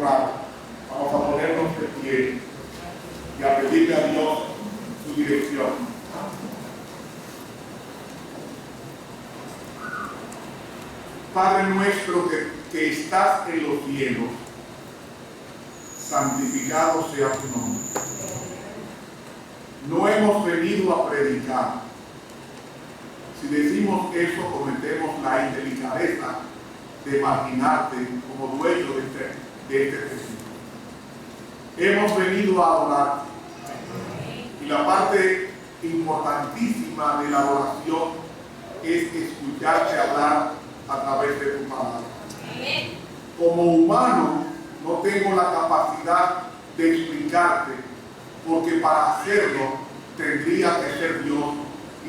orar. Vamos a ponernos de pie y a pedirle a Dios su dirección. Padre nuestro que estás en los cielos, santificado sea tu nombre. No hemos venido a predicar. Si decimos eso, cometemos la indelicadeza de marginarte como dueño de este testigo. Hemos venido a adorar. Y la parte importantísima de la adoración es escucharte hablar a través de tu palabra. Como humano no tengo la capacidad de explicarte, porque para hacerlo tendría que ser Dios,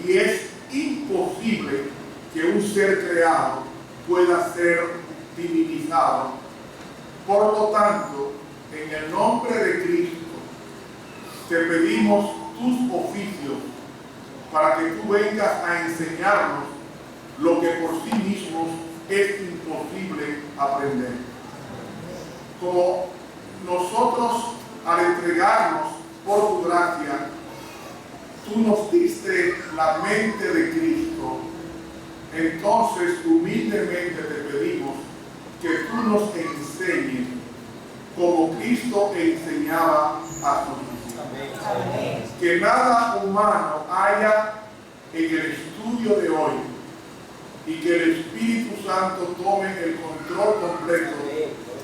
y es imposible que un ser creado pueda ser divinizado. Por lo tanto, en el nombre de Cristo te pedimos tus oficios para que tú vengas a enseñarnos lo que por sí mismos es imposible aprender. Como nosotros, al entregarnos por tu gracia, tú nos diste la mente de Cristo, entonces humildemente te pedimos que tú nos enseñes como Cristo enseñaba a sus discípulos. Que nada humano haya en el estudio de hoy, y que el Espíritu Santo tome el control completo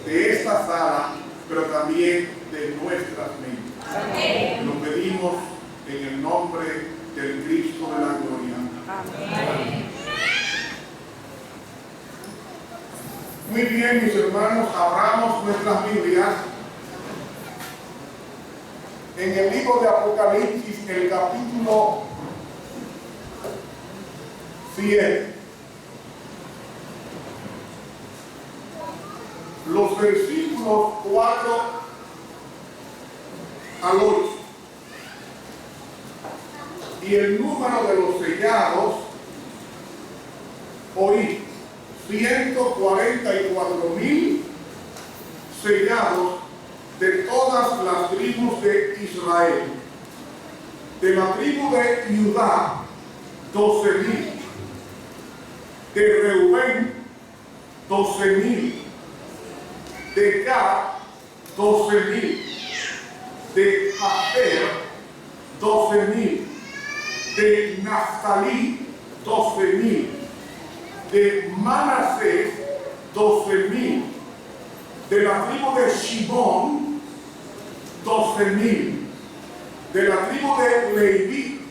de esta sala, pero también de nuestras mentes. Lo pedimos en el nombre del Cristo de la gloria. Amén. Muy bien, mis hermanos, abramos nuestras Biblias en el libro de Apocalipsis, el capítulo 7. Los versículos 4 al 8. Y el número de los sellados, oí, 144,000 sellados de todas las tribus de Israel. De la tribu de Judá, 12,000. De Reubén, 12,000. De Gad, 12,000. De Aser, 12,000. De Naftalí, 12,000. De Manasés, 12,000. De la tribu de Shimón, 12,000. De la tribu de Leví,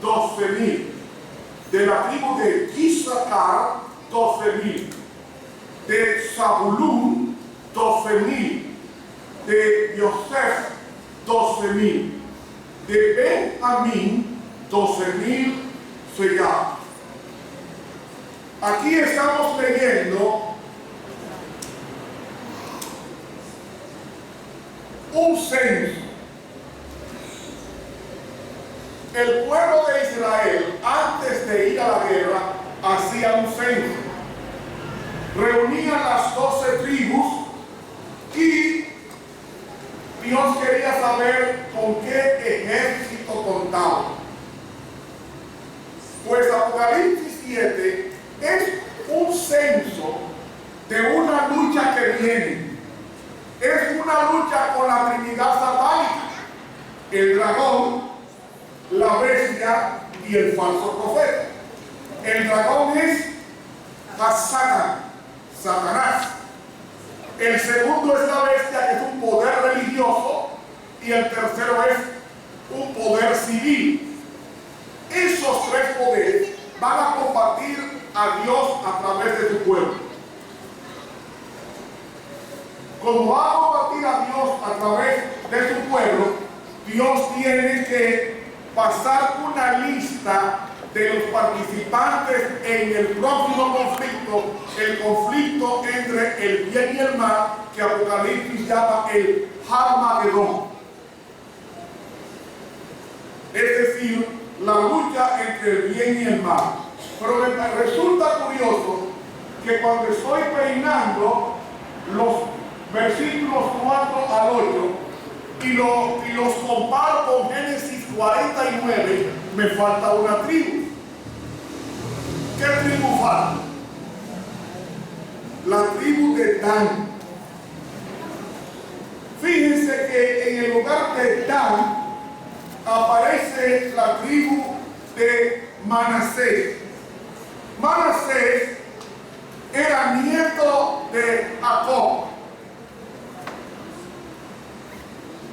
12,000. De la tribu de Isaacar, 12,000. De Zabulún, 12,000. De Yosef, 12,000. De Benjamín, 12,000 sellados. Aquí estamos leyendo un censo. El pueblo de Israel, antes de ir a la guerra, hacía un censo. Reunían las 12 tribus y Dios quería saber con qué ejército contaba. Pues Apocalipsis 7 es un censo de una lucha que viene. Es una lucha con la Trinidad satánica: el dragón, la bestia y el falso profeta. El dragón es Satanás. El segundo es la bestia, que es un poder religioso, y el tercero es un poder civil. Esos tres poderes van a combatir a Dios a través de su pueblo. Como va a combatir a Dios a través de su pueblo, Dios tiene que pasar una lista de los participantes en el próximo conflicto, el conflicto entre el bien y el mal, que Apocalipsis llama el Armagedón. Es decir, la lucha entre el bien y el mal. Pero me resulta curioso que cuando estoy peinando los versículos 4 al 8, y los comparo con Génesis 49, me falta una tribu. ¿Qué tribu falta? La tribu de Dan. Fíjense que en el lugar de Dan aparece la tribu de Manasés. Manasés era nieto de Jacob.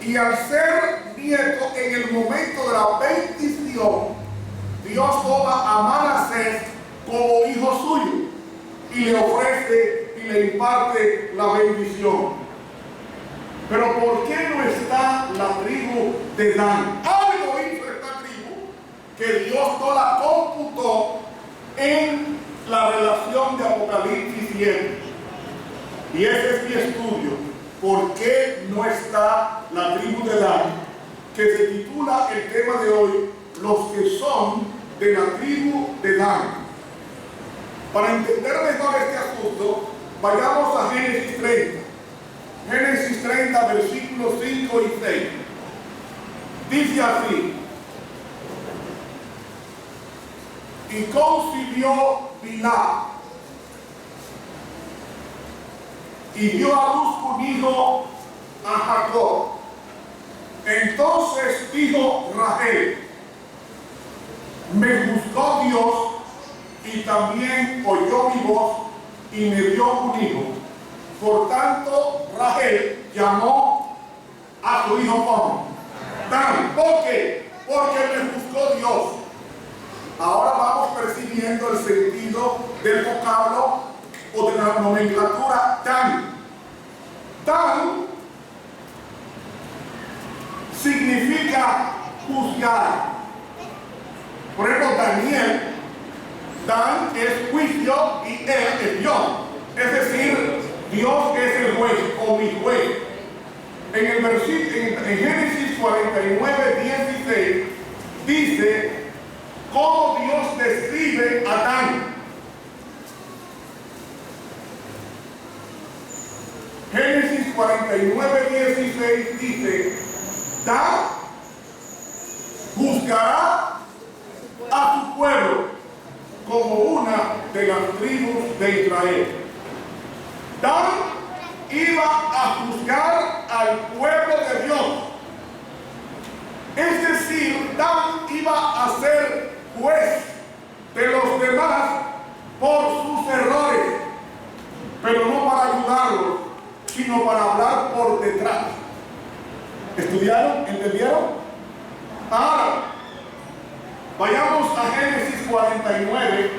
Y al ser nieto, en el momento de la bendición, Dios toma a Manasés como hijo suyo y le ofrece y le imparte la bendición. Pero ¿por qué no está la tribu de Dan? Algo hizo esta tribu que Dios no la computó en la relación de Apocalipsis 7. Y ese es mi estudio. ¿Por qué no está la tribu de Dan? Que se titula el tema de hoy, los que son de la tribu de Dan. Para entender mejor este asunto, vayamos a Génesis 30. Génesis 30, versículos 5 y 6. Dice así: y concibió Bilha, y dio a luz un hijo a Jacob. Entonces dijo Rachel: me juzgó Dios y también oyó mi voz y me dio un hijo. Por tanto, Rachel llamó a su hijo como Dan. ¿Por qué? Porque me juzgó Dios. Ahora vamos percibiendo el sentido del vocablo o de la nomenclatura Dan. Dan significa juzgar. Por ejemplo, Daniel, Dan es juicio y él es Dios. Es decir, Dios es el juez o mi juez. En el versículo, en Génesis 49, 16, dice cómo Dios describe a Dan. Génesis 49, 16 dice: Dan juzgará a su pueblo como una de las tribus de Israel. Dan iba a juzgar al pueblo de Dios. Es decir, Dan iba a ser juez de los demás por sus errores, pero no para ayudarlos, sino para hablar por detrás. ¿Estudiaron? ¿Entendieron? Ahora, vayamos a Génesis 49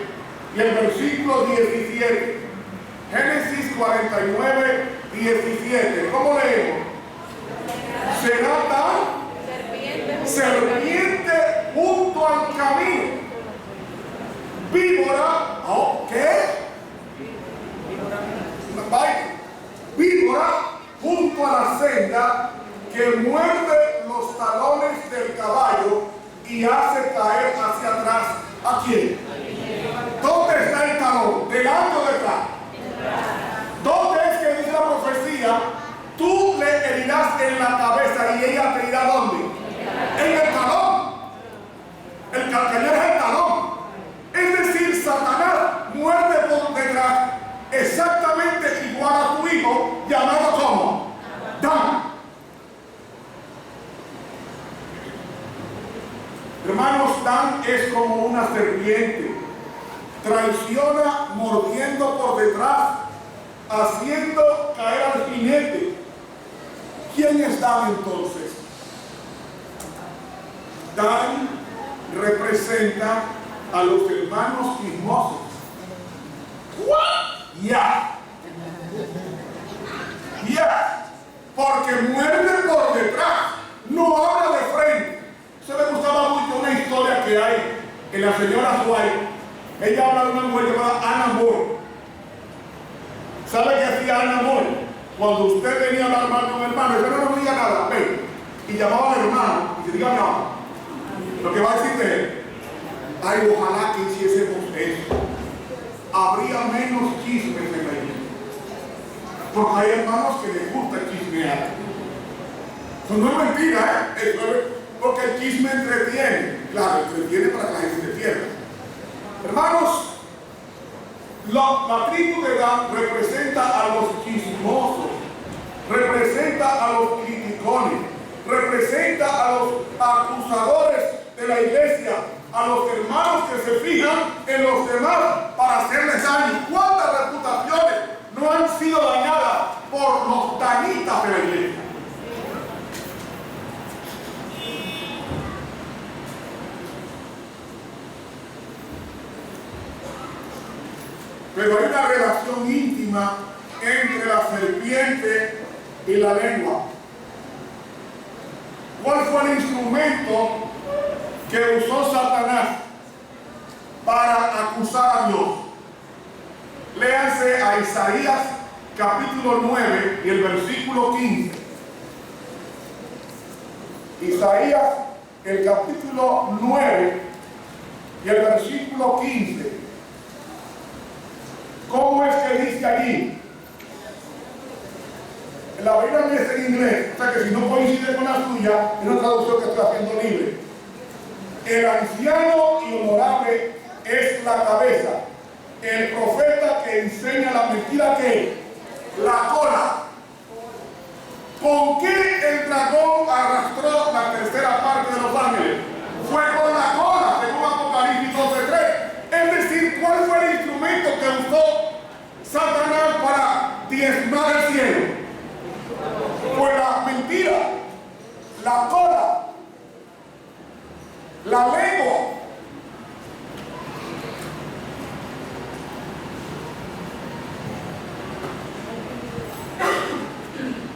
y el versículo 17. Génesis 49, 17. ¿Cómo leemos? Será Dan serpiente junto al camino, víbora, ¿qué? Víbora junto a la senda, que muerde los talones del caballo y hace caer hacia atrás. ¿A quién? ¿Dónde está el talón? ¿Delante o detrás? ¿Dónde es que dice la profecía? Tú le herirás en la cabeza y ella te irá ¿dónde? En el talón. El calcañar es el talón. Es decir, Satanás muerde por detrás, exactamente igual a tu hijo, llamado como Dan. Hermanos, Dan es como una serpiente. Traiciona mordiendo por detrás, haciendo caer al jinete. ¿Quién es Dan entonces? Dan representa a los hermanos chismosos. ¿What? Ya. Porque muerde por detrás, no habla de frente. Se me gustaba mucho una historia que hay en la señora White. Ella habla de una mujer llamada Anna Moore. ¿Sabe qué hacía Anna Moore? Cuando usted venía a hablar mal con un hermano, yo no diga nada, ven. Y llamaba al hermano y se diga no. Lo que va a decirte es: ay, ojalá que hiciésemos eso. Habría menos chismes en la iglesia. Porque hay hermanos que les gusta chismear. Eso no es mentira, ¿eh? Porque el chisme entretiene. Claro, entretiene para que la gente se pierda. Hermanos, la tribu de Dan representa a los chismosos, representa a los criticones, representa a los acusadores de la iglesia, a los hermanos que se fijan en los demás para hacerles daño. ¿Cuántas reputaciones no han sido dañadas por los tanitas de la iglesia? Pero hay una relación íntima entre la serpiente y la lengua. ¿Cuál fue el instrumento que usó Satanás para acusar a Dios? Léanse a Isaías capítulo 9 y el versículo 15. Isaías, el capítulo 9 y el versículo 15. ¿Cómo es que dice allí? La Biblia me dice en inglés, o sea que si no coincide con la suya, es una traducción que estoy haciendo libre. El anciano y honorable es la cabeza. El profeta que enseña la mentira, ¿qué? La cola. ¿Con qué el dragón arrastró la tercera parte de los ángeles? Fue con la cola, según Apocalipsis 12:3. Es decir, ¿cuál fue el instrumento que usó Satanás para diezmar el cielo? Fue la mentira, la cola, la lengua.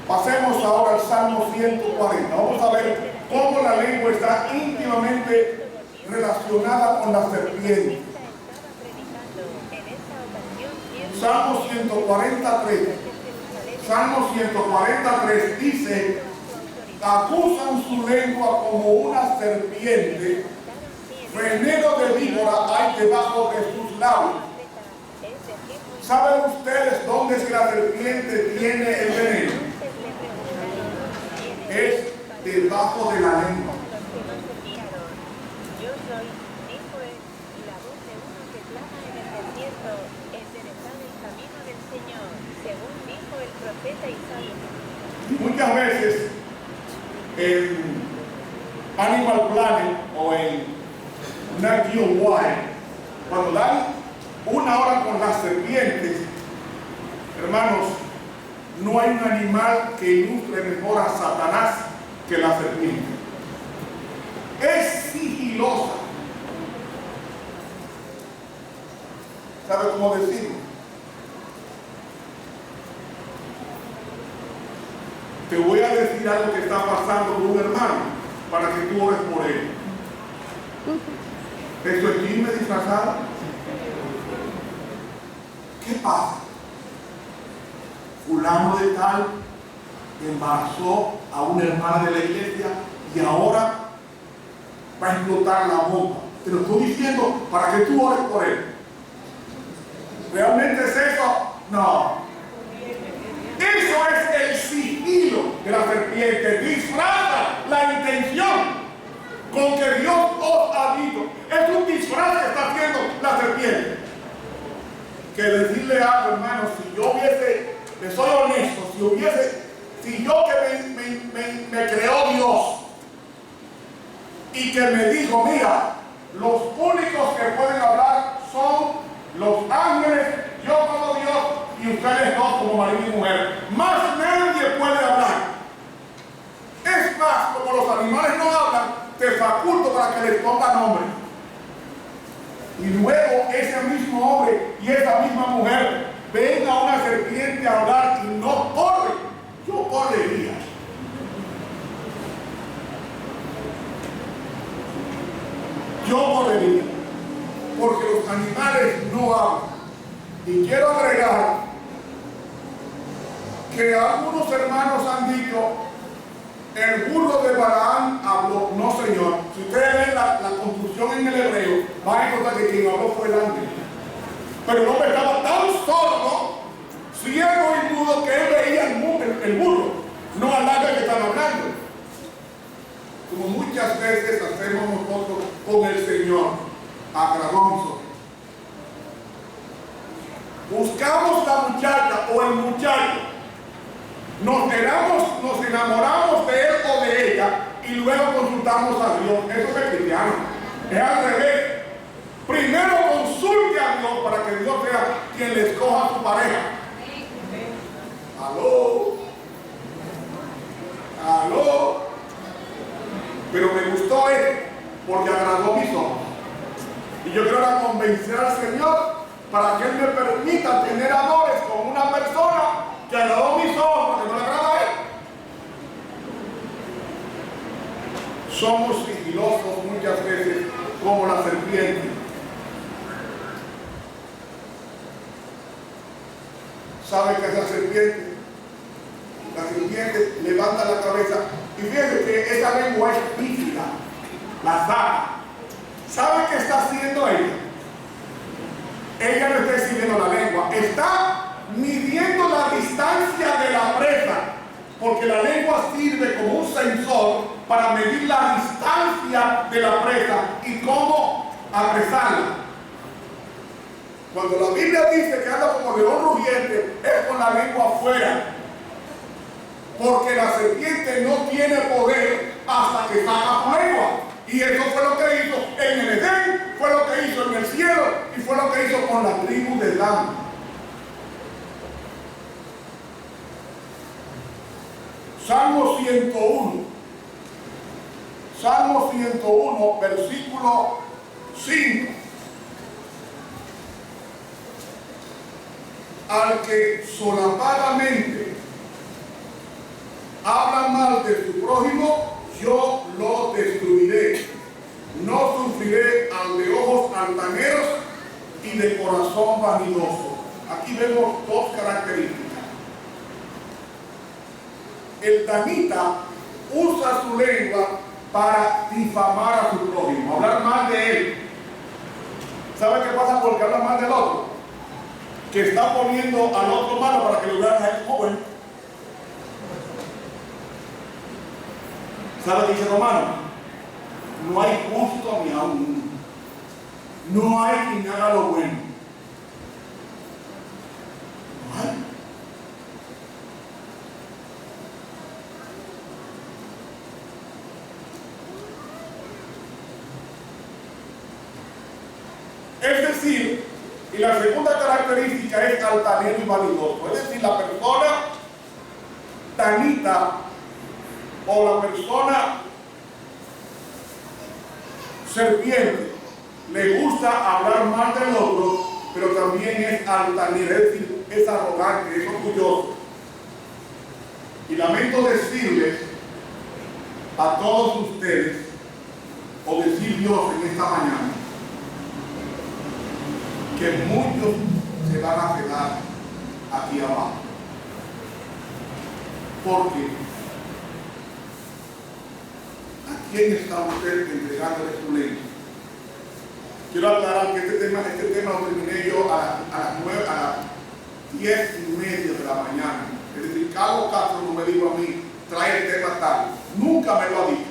Pasemos ahora al Salmo 140. Vamos a ver cómo la lengua está íntimamente relacionada con la serpiente. Salmo 143. Salmo 143 dice: acusan su lengua como una serpiente, veneno de víbora hay debajo de sus labios. ¿Saben ustedes dónde es que la serpiente tiene el veneno? Es debajo de la lengua. Yo soy, dijo él, la voz de uno que clama en el desierto, enderezad el camino del Señor, según dijo el profeta Isaías. Muchas veces en Animal Planet o en Nat Geo Wild, cuando dan una hora con las serpientes, hermanos, no hay un animal que ilustre mejor a Satanás que la serpiente. Es sigilosa. ¿Sabe cómo decirlo? Te voy a decir algo que está pasando con un hermano para que tú ores por él. ¿Eso es chisme disfrazado? ¿Qué pasa? Fulano de tal embarazó a una hermana de la iglesia y ahora va a explotar la bomba. Te lo estoy diciendo para que tú ores por él. ¿Realmente es eso? No. Eso es el sigilo de la serpiente. Disfraza la intención con que Dios os ha dicho. Es un disfraz que está haciendo la serpiente. Que decirle algo, hermano, si yo hubiese, le soy honesto, si yo que me creó Dios y que me dijo, mira, los únicos que pueden hablar son los ángeles, yo como Dios y ustedes dos como marido y mujer. Más nadie puede hablar. Es más, como los animales no hablan, te faculto para que les ponga nombre. Y luego ese mismo hombre y esa misma mujer ven a una serpiente a hablar y no corre. Yo correría. Yo correría. Porque los animales no hablan. Y quiero agregar que algunos hermanos han dicho, el burro de Balaam habló. No, señor. Si ustedes ven la construcción en el hebreo, van a encontrar que quien habló fue el ángel. Pero el hombre estaba tan sordo, ciego y mudo, mudo que él veía el burro, no al ángel que estaba hablando. Como muchas veces hacemos nosotros con el Señor, agravamos. Buscamos la muchacha o el muchacho, nos enamoramos de él o de ella y luego consultamos a Dios. Eso es cristiano, es al revés. Primero consulte a Dios para que Dios sea quien le escoja a su pareja. Aló. Aló. Pero me gustó él porque agradó mis ojos. Y yo quiero ahora convencer al Señor para que Él me permita tener amores con una persona que agradó mis ojos porque no le agrada a Él. Somos sigilosos muchas veces como la serpiente. ¿Sabe qué es la serpiente? La serpiente levanta la cabeza y fíjense que esa lengua es pífida, la saca. ¿Sabe qué está haciendo ella? Ella no está exhibiendo la lengua, está midiendo la distancia de la presa, porque la lengua sirve como un sensor para medir la distancia de la presa y cómo apresarla. Cuando la Biblia dice que anda como león rugiente, es con la lengua afuera. Porque la serpiente no tiene poder hasta que saca su lengua. Y eso fue lo que hizo en el Edén, fue lo que hizo en el cielo y fue lo que hizo con la tribu de Dan. Salmo 101. Salmo 101, versículo 5. Al que solapadamente habla mal de su prójimo, yo lo destruiré. No sufriré al de ojos altaneros y de corazón vanidoso. Aquí vemos dos características. El danita usa su lengua para difamar a su prójimo, hablar mal de él. ¿Sabe qué pasa porque habla mal del otro? Que está poniendo al otro malo para que lo vean a él joven. ¿Sabe qué dice Romano? No hay justo ni aún uno. No hay quien haga lo bueno. No hay. Es decir, y la segunda característica es altanero y vanidoso. Es decir, la persona danita o la persona serpiente le gusta hablar mal del otro, pero también es altanero, es decir, es arrogante, es orgulloso. Y lamento decirles a todos ustedes, o decir Dios en esta mañana, que muchos se van a quedar aquí abajo. Porque ¿a quién está usted entregándole su ley? Quiero aclarar que este tema lo terminé yo a las 10:30 de la mañana. Es decir, Carlos Castro no me dijo a mí, trae el tema tal. Nunca me lo ha dicho.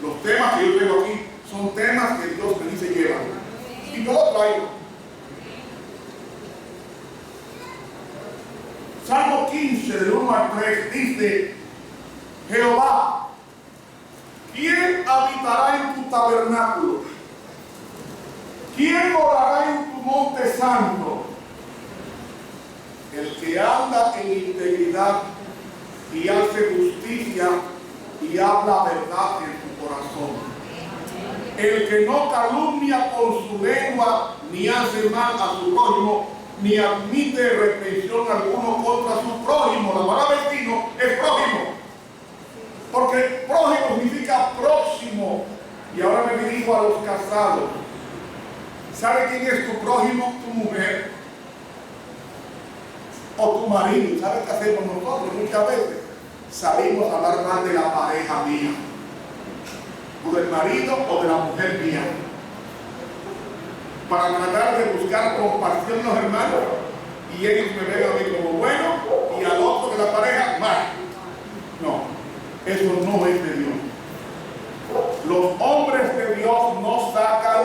Los temas que yo traigo aquí son temas que Dios me dice llevan. Y yo lo traigo. Salmo 15, del 1 al 3, dice: Jehová, ¿quién habitará en tu tabernáculo? ¿Quién morará en tu monte santo? El que anda en integridad y hace justicia y habla verdad en su corazón. El que no calumnia con su lengua, ni hace mal a su prójimo, ni admite reprensión alguno contra su prójimo. La palabra vecino es prójimo, porque prójimo significa próximo. Y ahora me dirijo a los casados. ¿Sabe quién es tu prójimo? Tu mujer o tu marido. ¿Sabe qué hacemos nosotros? Muchas veces salimos a hablar mal de la pareja mía, o del marido o de la mujer mía, para tratar de buscar compasión en los hermanos, y ellos me ven a mí como bueno de la pareja, mal. No, eso no es de Dios. Los hombres de Dios no sacan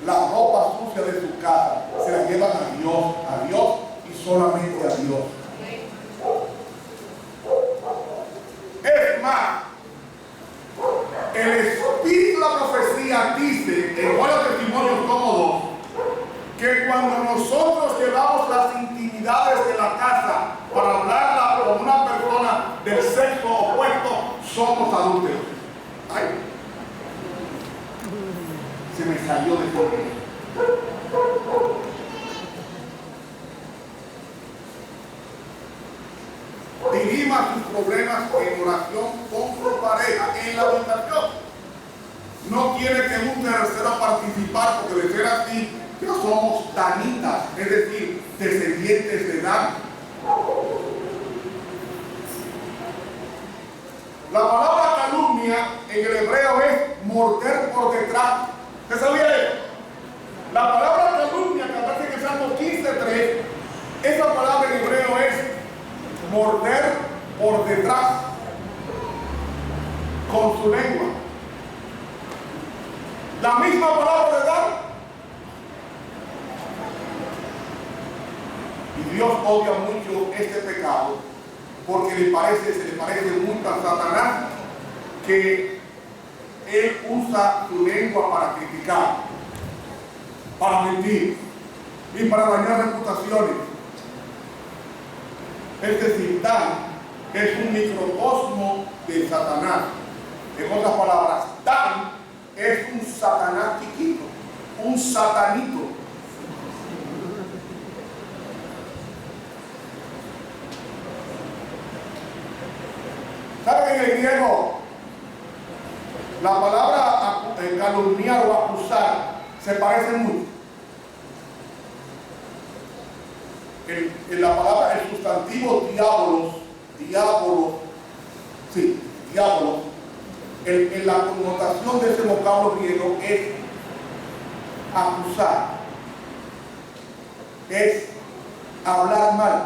la ropa sucia de su casa, se la llevan a Dios y solamente a Dios. Es más, el espíritu de la profecía dice en varios testimonios como dos, que cuando nosotros llevamos las intimidades de la casa para hablarla con una persona del sexo opuesto, somos adúlteros. Ay, se me salió de todo. Dirima sus problemas en oración con su pareja en la habitación. No quiere que un tercero participar, porque de ser así, no somos danitas, es decir, descendientes de Dan. La palabra calumnia en el hebreo es morder por detrás. ¿Usted sabía eso? La palabra calumnia que aparece en el Salmo 15:3, esa palabra en hebreo es morder por detrás con su lengua. La misma palabra de dar. Y Dios odia mucho este pecado porque se le parece mucho a Satanás que él usa su lengua para criticar, para mentir y para dañar reputaciones. Es decir, Dan es un microcosmo de Satanás. En otras palabras, Dan es un Satanás chiquito, un satanito. ¿Saben en el griego? La palabra calumniar o acusar se parece mucho. En la palabra, el sustantivo diabolos, en la connotación de ese vocablo griego es acusar, es hablar mal,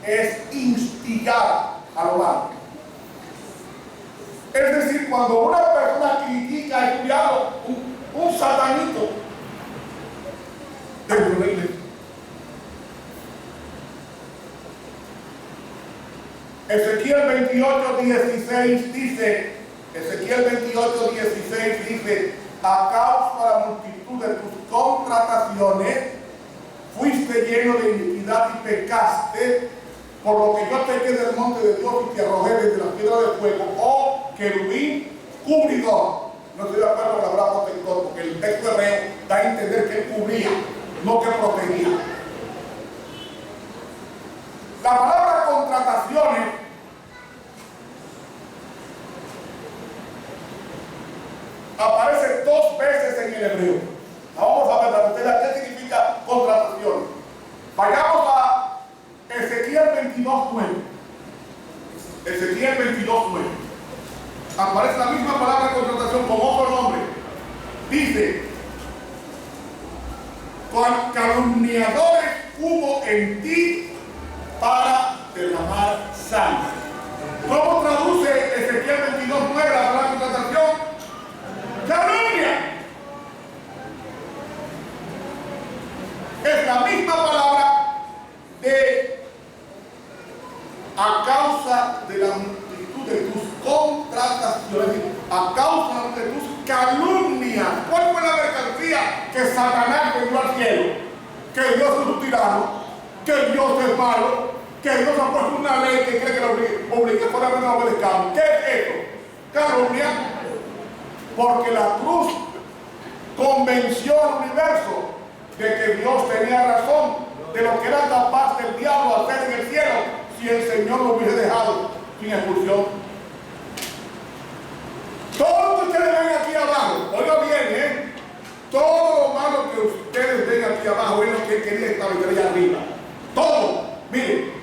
es instigar a lo malo. Es decir, cuando una persona critica a un diablo, un satanito dentro de la iglesia. Ezequiel 28:16 dice, a causa de la multitud de tus contrataciones, fuiste lleno de iniquidad y pecaste, por lo que yo te eché del monte de Dios y te arrojé desde la piedra de fuego, oh querubín cubridor. No estoy de acuerdo con la palabra protector, porque el texto hebreo da a entender que él cubría, no que protegía. La palabra contrataciones aparece 2 veces en el hebreo. Vamos a ver para ustedes qué significa contrataciones. Vayamos a Ezequiel 22:9. Ezequiel 22:9. Aparece la misma palabra contratación con otro nombre. Dice: calumniadores hubo en ti para derramar sangre. ¿Cómo traduce Ezequiel 22:9 la palabra contratación? Calumnia. Es la misma palabra de a causa de la multitud de tus contrataciones, a causa de tus calumnias. ¿Cuál fue la mercancía que Satanás vendió al cielo? Que Dios es un tirano, que Dios es malo, que Dios ha puesto una ley que cree que lo obliga fuera de no obedezcamos. ¿Qué es eso? Calumnia. Porque la cruz convenció al universo de que Dios tenía razón de lo que era capaz del diablo hacer en el cielo si el Señor lo hubiese dejado sin expulsión. Todo lo que ustedes ven aquí abajo, oiga bien, todo lo malo que ustedes ven aquí abajo es lo que quería establecer allá arriba. Todo. Miren,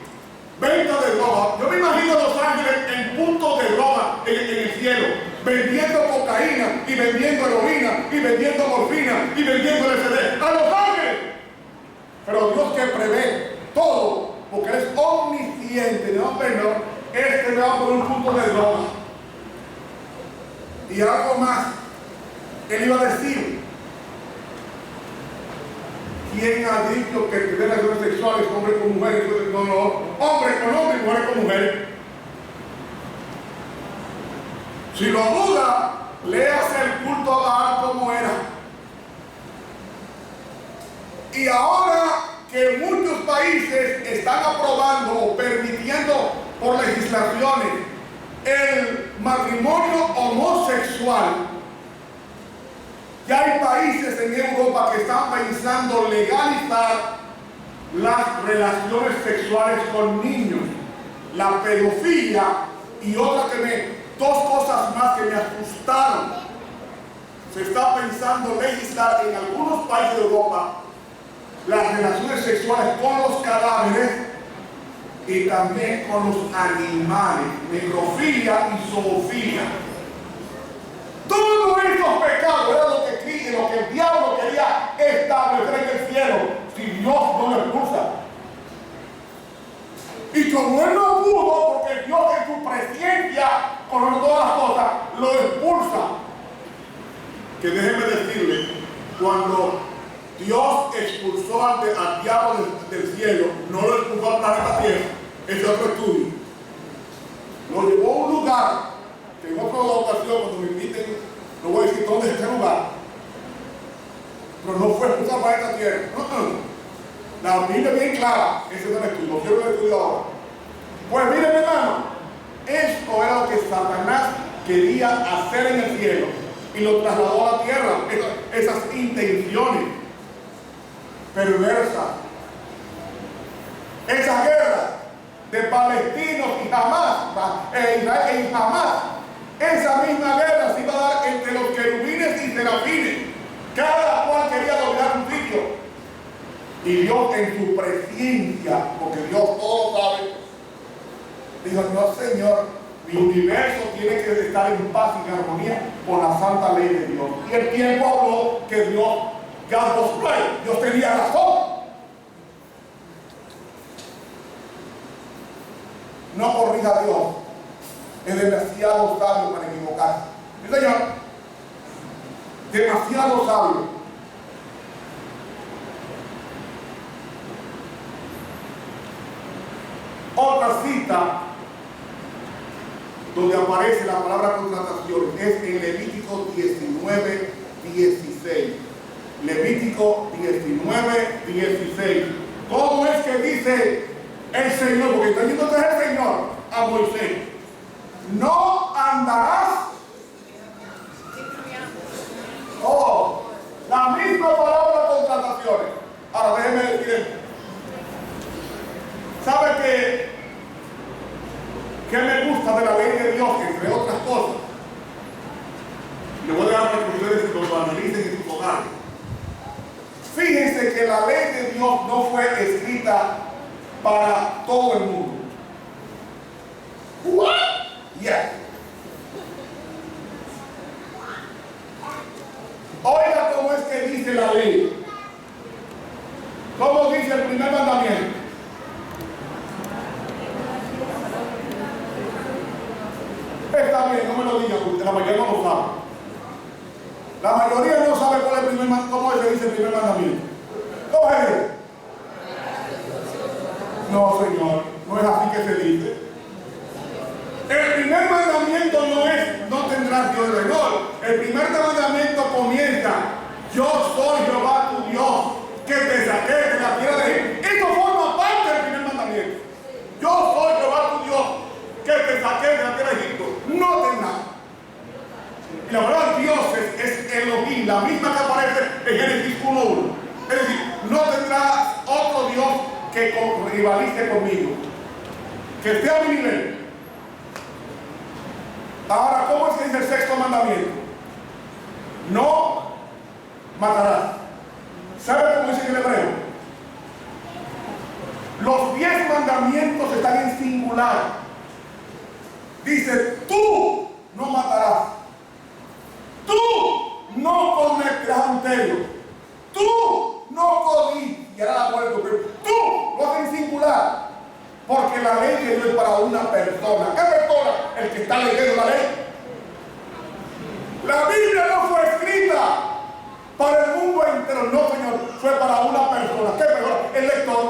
venta de droga. Yo me imagino a Los Ángeles en puntos de droga en el cielo, vendiendo cocaína y vendiendo heroína y vendiendo morfina y vendiendo LSD. ¡A Los Ángeles! Pero Dios que prevé todo, porque Él es omnisciente. cliente, no, hombre, no, me va por un punto de droga. Y algo más, él iba a decir, ¿quién ha dicho que tener relaciones sexuales hombre con mujer? No, no, hombre con hombre y mujer con mujer. Si lo duda, léase el culto a Baal como era. Y ahora que muchos países están aprobando o permitiendo por legislaciones el matrimonio homosexual, ya hay países en Europa que están pensando legalizar las relaciones sexuales con niños, la pedofilia y dos cosas más que me asustaron. Se está pensando legislar en algunos países de Europa las relaciones sexuales con los cadáveres y también con los animales, necrofilia y zoofilia. Todos estos pecados era lo que el diablo quería establecer en el cielo si Dios no lo expulsa. Y como él no pudo, porque Dios en su presencia con todas las cosas lo expulsa. Que déjeme decirle, cuando Dios expulsó al diablo del cielo, no lo expulsó al planeta Tierra, ese es otro estudio. Lo llevó a un lugar, que en otra ocasión, cuando me inviten, no voy a decir dónde es este lugar, pero no fue expulsado al planeta Tierra. La Biblia es bien clara, ese es el estudio, quiero el estudio ahora. Pues miren, hermano, esto era lo que Satanás quería hacer en el cielo y lo trasladó a la tierra, esas intenciones perversas, esa guerra de palestinos y Israel y Hamás, esa misma guerra se iba a dar entre los querubines y serafines, cada cual quería dominar un sitio. Y Dios en su presencia, porque Dios todo lo sabe, dijo, no Señor, mi universo tiene que estar en paz y en armonía con la santa ley de Dios. Y el tiempo habló que Dios, God was right, Dios tenía razón. No corrija a Dios, es demasiado sabio para equivocarse. ¿Sí, Señor? Demasiado sabio. Otra cita donde aparece la palabra contratación es en Levítico 19:16. Levítico 19:16. ¿Cómo es que dice el Señor? Porque está diciendo que es el Señor a Moisés. No andarás. Oh, la misma palabra contrataciones. Ahora déjeme decir esto. ¿Sabe qué me gusta de la ley de Dios, entre otras cosas? Le voy a dar para que ustedes lo analicen en sus hogares. Fíjense que la ley de Dios no fue escrita para todo el mundo. What? Yes. Oiga cómo es que dice la ley. ¿Cómo dice el primer mandamiento? Está bien, no me lo digan, porque la mayoría no lo sabe. La mayoría no sabe cuál es el primer cómo se dice el primer mandamiento. ¿Cómo es? No, Señor, no es así que se dice. El primer mandamiento no es, no tendrás Dios de error. El primer mandamiento comienza, yo soy Jehová tu Dios, que te saqué de la tierra de Egipto. Esto forma parte del primer mandamiento. Yo soy Jehová tu Dios, que te saqué de la tierra de Egipto. No tendrás. Y la palabra Dios es Elohim, la misma que aparece en Génesis 1:1. Es decir, no tendrás otro Dios que rivalice conmigo, que esté a mi nivel. Ahora, ¿cómo es que dice el sexto mandamiento? No matarás. ¿Sabe cómo dice en el hebreo? Los 10 mandamientos están en singular. Dice, tú no matarás. Tú no cometerás adulterio. Tú no codiciarás la muerte. Tú lo haces en singular. Porque la ley de Dios es para una persona. ¿Qué persona? El que está leyendo la ley. La Biblia no fue escrita para el mundo entero. No, Señor, fue para una persona. ¿Qué persona? El lector.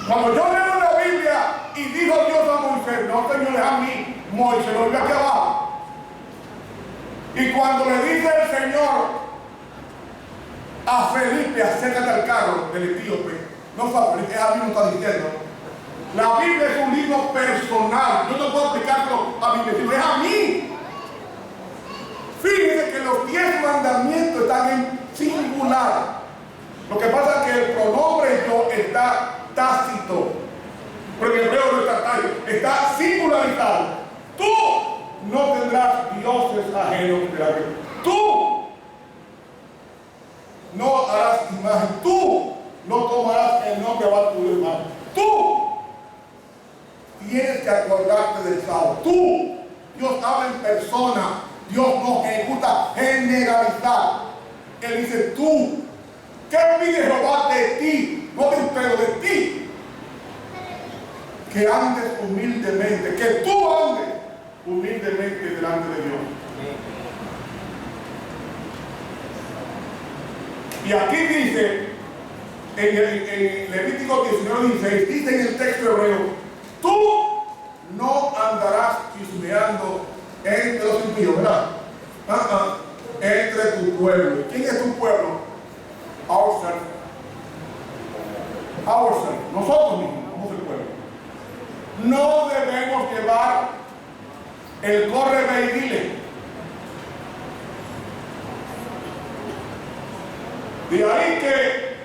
Cuando yo leo la Biblia y dijo Dios a Moisés, no, Señor, es a mí, Moisés, lo vio aquí abajo. Y cuando le dice el Señor a Felipe, acércate al carro del etíope, no fue a Felipe, es a mí, no está diciendo. La Biblia es un libro personal. Yo no puedo explicarlo a mi vecino, es a mí. Fíjense que los 10 mandamientos están en singular. Lo que pasa es que el pronombre yo está tácito. Porque el hebreo no está tácito, está singularizado. Tú no tendrás dioses ajenos de la Biblia. Tú no harás imagen. Tú no tomarás el nombre de tu hermano. Tú tienes que acordarte del sábado. Tú, Dios habla en persona. Dios no ejecuta generalizar. Él dice tú. ¿Qué pide Jehová de ti? No te espero de ti. Que andes humildemente. Que tú andes humildemente delante de Dios. Y aquí dice, en Levítico 19:16, dice en el texto hebreo, tú no andarás chismeando entre los impíos, ¿verdad? Entre tu pueblo. ¿Quién es tu pueblo? Ourselves. Nosotros mismos somos el pueblo. No debemos llevar el corre ve y dile. De ahí que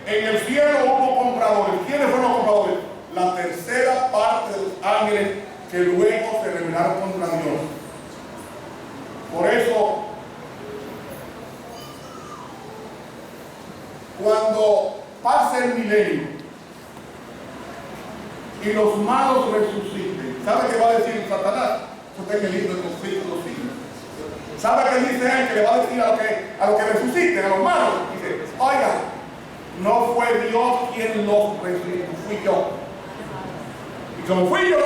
en el cielo hubo compradores. ¿Quiénes fueron los compradores? La tercera parte de los ángeles que luego se rebelaron contra Dios. Por eso, cuando pase el milenio y los malos resuciten, ¿sabe qué va a decir Satanás? Eso está en el libro de Conflicto de los siglos. ¿Sabe qué dice él? Que le va a decir a los que resuciten, a los malos. Dice, oiga, no fue Dios quien los resucitó, fui yo. Y como fui yo,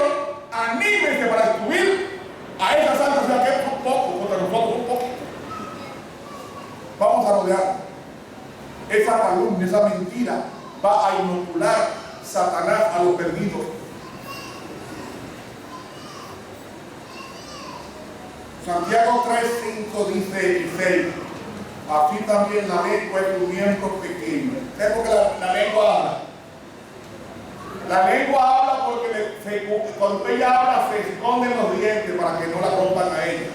anímense para destruir a esa santa ciudad que es un poco, contra nosotros un poquito. Vamos a rodear. Esa calumnia, esa mentira va a inocular Satanás a los perdidos. Santiago 3:5 dice y 6, así también la lengua es un miembro pequeño. ¿Sabes por qué la lengua habla? La lengua habla porque cuando ella habla se esconden los dientes para que no la rompan a ella.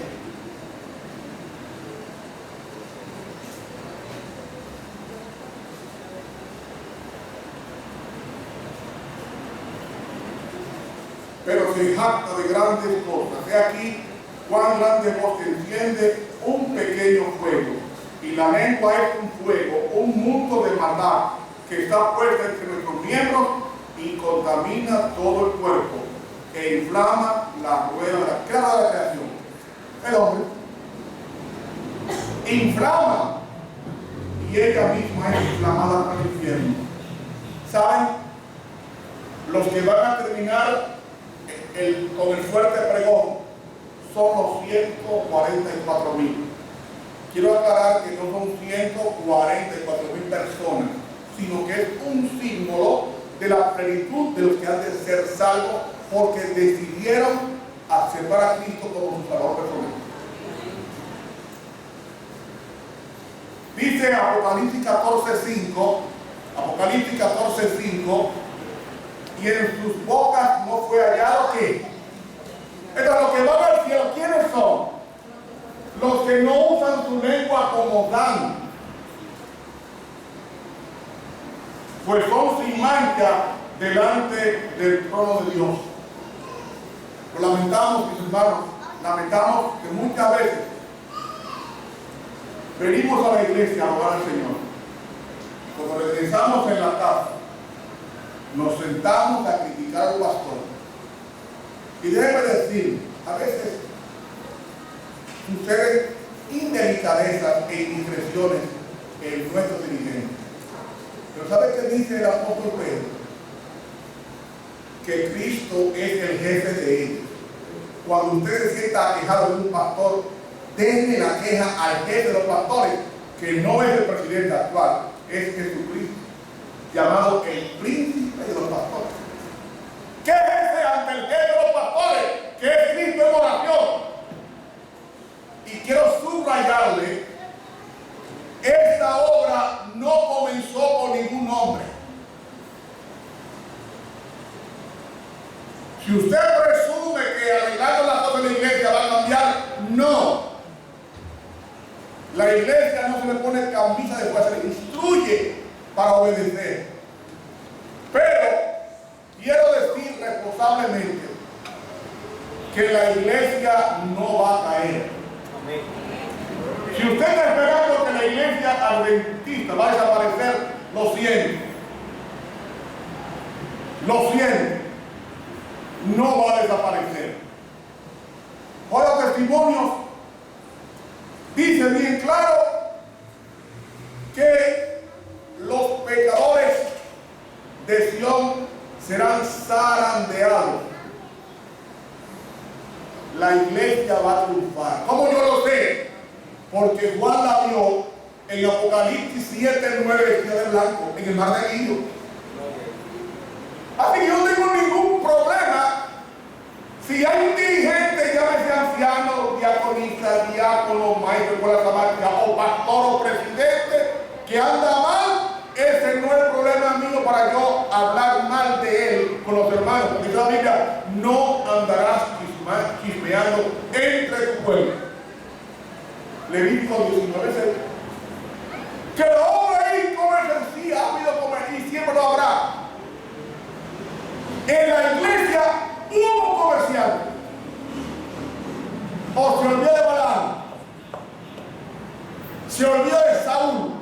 Pero se jacta de grandes cosas. He aquí cuán grande voz enciende un pequeño fuego. Y la lengua es un fuego, un mundo de maldad que está puesta entre nuestros miembros y contamina todo el cuerpo e inflama la rueda de la creación. El hombre inflama y ella misma es inflamada por el infierno. ¿Saben? Los que van a terminar con el fuerte pregón son los 144,000. Quiero aclarar que no son 144,000 personas, sino que es un símbolo de la plenitud de los que han de ser salvos porque decidieron aceptar a Cristo como su salvador personal. Dice Apocalipsis 14:5, y en sus bocas no fue hallado ¿qué? Entonces los que van al cielo, ¿quiénes son? Los que no usan su lengua como dan, pues son sin mancha delante del trono de Dios. Lo lamentamos, mis hermanos, lamentamos que muchas veces venimos a la iglesia a adorar al Señor. Cuando regresamos en la casa, nos sentamos a criticar al pastor. Y déjeme decir, a veces suceden indelicadezas e indiscreciones en nuestros dirigentes. Pero ¿sabe qué dice el apóstol Pedro? que Cristo es el jefe de ellos. Cuando usted se sienta aquejado de un pastor, denle la queja al jefe de los pastores, que no es el presidente actual, es Jesucristo, llamado el príncipe de los pastores. ¿Qué jefe ante el jefe de los pastores? Que es Cristo en oración. Y quiero subrayarle, esta obra no comenzó con ningún hombre. Si usted presume que arreglando las cosas de la iglesia va a cambiar, no. La iglesia no se le pone camisa de fuerza, se le instruye para obedecer. Pero quiero decir responsablemente que la iglesia no va a caer. Si usted está esperando que la iglesia adventista va a desaparecer, lo siento. Lo siento. No va a desaparecer. Por los testimonios dice bien claro que los pecadores de Sion serán zarandeados. La iglesia va a triunfar. ¿Cómo yo lo sé? Porque Juan la vio en Apocalipsis 7:9 vestida de blanco en el mar de Egipto. Así que yo no tengo ningún problema si hay un dirigente, llámese anciano, diaconista, diácono, maestro de la sabática, o pastor o presidente, que anda mal. Ese no es el problema mío para yo hablar mal de él con los hermanos. Porque dice la Biblia, no andarás chismeando entre tu pueblo. Levítico 19:6. Que la obra es comercial, sí ha habido comercio y siempre lo habrá. En la iglesia hubo comercial. O se olvidó de Balaam, se olvidó de Saúl.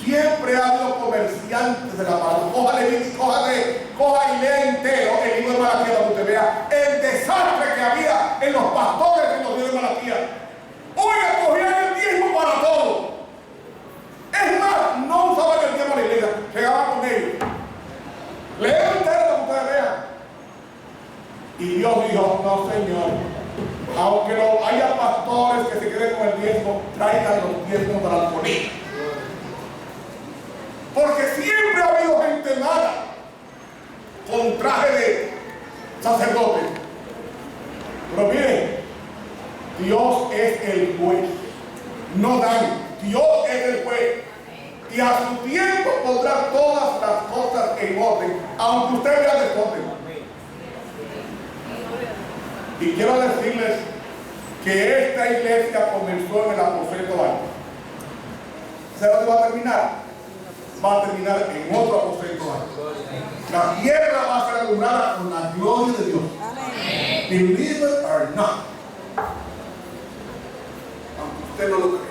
Siempre ha habido comerciantes de la palabra. Coja y lea entero el libro de Malaquías para que usted vea el desastre que había en los pastores en los libros de Malaquías. Oiga, cogían el tiempo para todo. Es más, no usaban el tiempo a la iglesia, llegaban con ellos. Lea entero para que ustedes vean. Y Dios dijo, no señor, aunque no haya pastores que se queden con el diezmo, traigan los diezmos para la política. Porque siempre ha habido gente mala con traje de sacerdote. Pero miren, Dios es el juez, no daño. Dios es el juez. Y a su tiempo pondrá todas las cosas en orden, aunque usted vea desorden. Y quiero decirles que esta iglesia comenzó en el aposento alto. ¿Sabe dónde va a terminar? Va a terminar en otro aposento alto. La tierra va a ser alumbrada con la gloria de Dios. Believe it or not. Aunque usted no lo crea.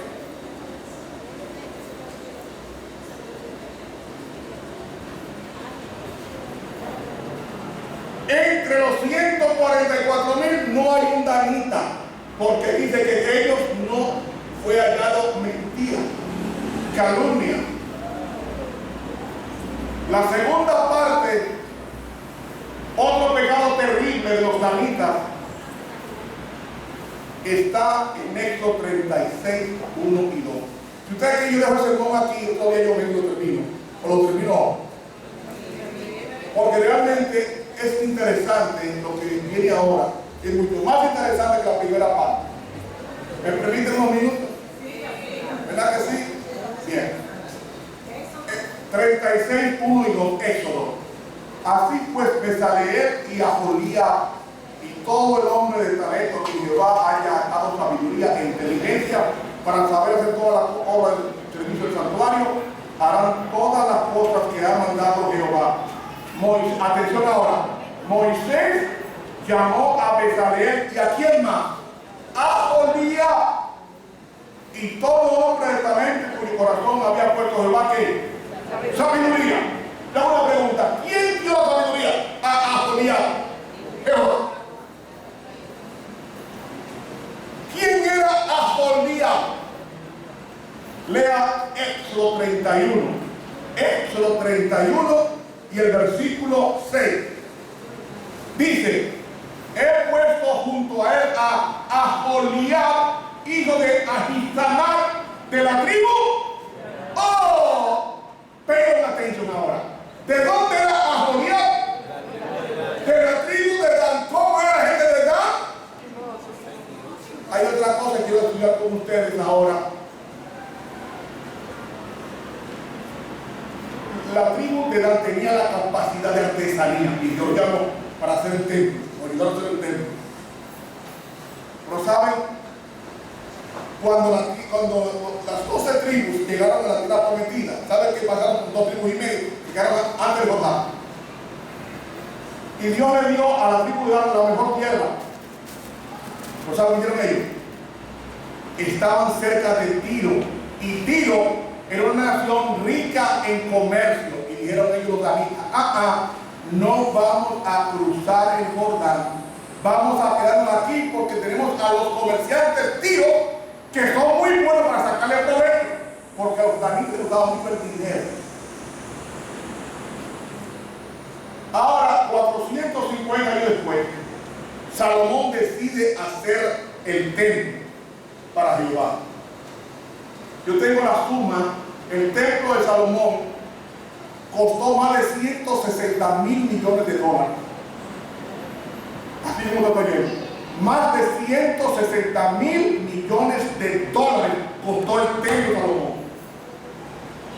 Entre los 144,000 no hay un danita, porque dice que ellos no fue hallado mentira, calumnia. La segunda parte, otro pecado terrible de los danitas, está en Éxodo 36, 1 y 2. Si ustedes que yo dejo el sermón aquí, todavía yo me lo termino, o lo termino ahora. Porque realmente es interesante lo que viene ahora, es mucho más interesante que la primera parte. ¿Me permiten unos minutos? ¿Verdad que sí? Bien. 36, 1 y 2, Éxodo. Así pues, Bezaleel y Aholías y todo el hombre de talento que Jehová haya dado sabiduría e inteligencia para saber hacer todas las obras del servicio del santuario, harán todas las cosas que ha mandado Jehová. Atención ahora, Moisés llamó a Bezaleel y a quién más, a Aholías y todo hombre de talento cuyo corazón había puesto Jehová que sabiduría. Le hago una pregunta, ¿quién dio sabiduría a Aholías? Jehová. ¿Quién era Aholías? Lea Éxodo 31. Éxodo 31 y y el versículo 6. Dice: he puesto junto a él a Aholiab, hijo de Ahisamach, de la tribu. ¡Oh! Pay atención ahora. ¿De dónde era Aholiab? De la tribu de Dan. ¿Cómo era la gente de Dan? Hay otra cosa que quiero estudiar con ustedes ahora. La tribu de Dan tenía la capacidad de artesanía, y yo lo llamo para hacer el templo, o ayudar a hacer el templo. Pero ¿saben? Cuando las 12 tribus llegaron a la tierra prometida, ¿saben qué pasaron con 2 tribus y medio? Llegaron antes de Jordán. Y Dios le dio a la tribu de Dan la mejor tierra. ¿Pero saben qué hicieron ellos? Estaban cerca de Tiro, y Tiro era una nación rica en comercio, y dijeron ellos los danitas: no vamos a cruzar el Jordán, vamos a quedarnos aquí porque tenemos a los comerciantes tiros que son muy buenos para sacarle provecho, porque a los danitas les daban mucho el dinero. Ahora, 450 años después, Salomón decide hacer el templo para Jehová. Yo tengo la suma. El templo de Salomón costó más de 160 mil millones de dólares. Así como lo estoy viendo. Más de 160 mil millones de dólares costó el templo de Salomón.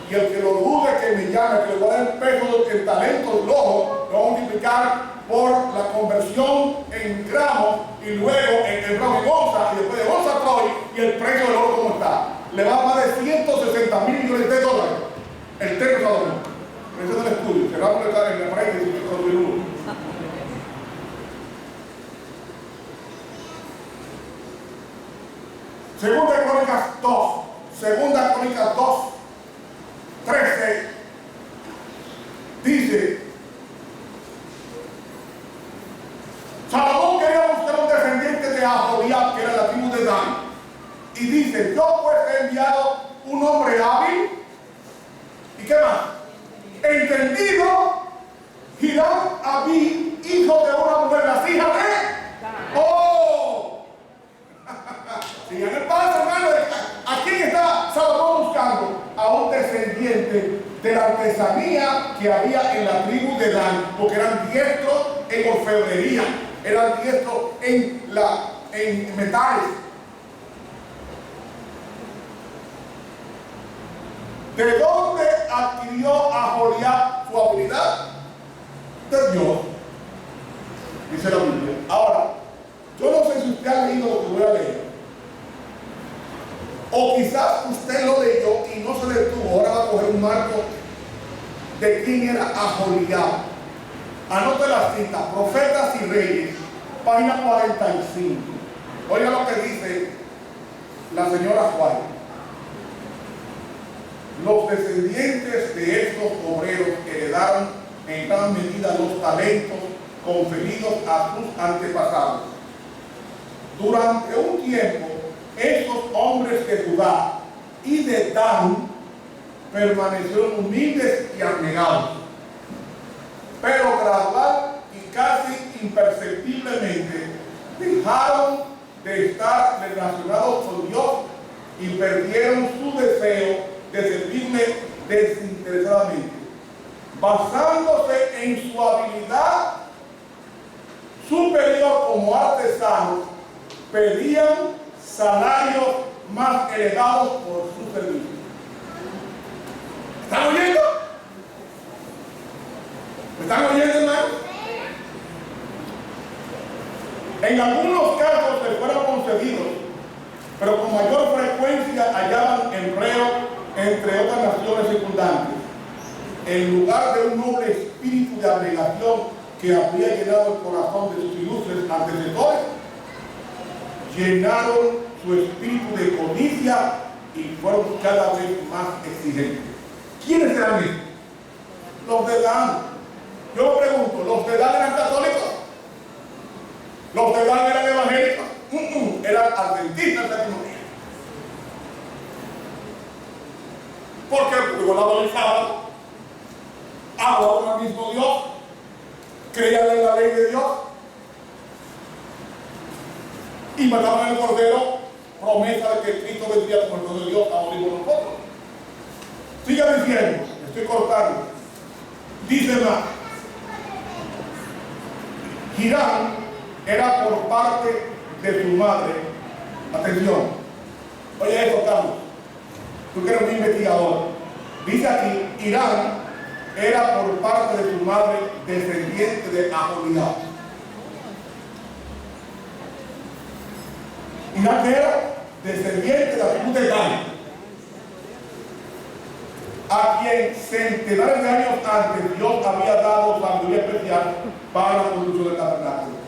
Y el que lo dude, que me llame, que le voy a dar el peso del talento del ojo, lo voy a multiplicar por la conversión en gramos, y luego en gramos y onza, y después de onza a troy, y el precio del oro como está. Le va a más de 160 mil millones de dólares el templo de Salomón. Ese es el estudio, se va a publicar en la pared de 2001. Segunda Crónicas 2, 13, dice: Salomón quería buscar un descendiente de Aholiab, que era la tribu de Dan, y dice: yo pues he enviado un hombre hábil, ¿y qué más? Entendido, Hiram Abí, hijo de una mujer, las hijas de... ¡Oh! Sigan el paso, hermano. ¿A quién está Salomón buscando? A un descendiente de la artesanía que había en la tribu de Dan, porque eran diestros en orfebrería, eran diestros en metales. ¿De dónde adquirió Aholiab su habilidad? De Dios, dice la Biblia. Ahora, yo no sé si usted ha leído lo que voy a leer, o quizás usted lo leyó y no se detuvo. Ahora va a coger un marco de quién era Aholiab. Anote la cita: Profetas y Reyes, página 45. Oiga lo que dice la señora White. Los descendientes de estos obreros heredaron en gran medida los talentos conferidos a sus antepasados. Durante un tiempo, estos hombres de Judá y de Dan permanecieron humildes y abnegados, pero gradual y casi imperceptiblemente dejaron de estar relacionados con Dios y perdieron su deseo de servirle desinteresadamente. Basándose en su habilidad superior como artesanos, pedían salarios más elevados por su servicio. ¿Están oyendo? ¿Me están oyendo, hermano? En algunos casos les fueron concedidos, pero con mayor frecuencia hallaban empleo entre otras naciones circundantes, en lugar de un noble espíritu de abnegación que había llenado el corazón de sus ilustres antecesores. Llenaron su espíritu de codicia y fueron cada vez más exigentes. ¿Quiénes eran estos? Los de Dan. Yo pregunto, ¿los de Dan eran católicos? ¿Los de Dan eran evangélicos? Eran adventistas del séptimo día. ¿Por qué? Porque guardaban el sábado. adoraban al mismo Dios, creían en la ley de Dios y mataban al Cordero, promesa de que Cristo vendría como el Cordero de Dios a morir por nosotros. Siga diciendo, me estoy cortando. Dice más, Hirán era por parte de su madre. Atención, oye esto, Carlos, tú que eres un investigador. Dice aquí, Hirán era por parte de su madre descendiente de Aholiab. Hirán era descendiente de la tribu de Dan, a quien centenares de años antes Dios había dado sabiduría especial para la construcción del tabernáculo.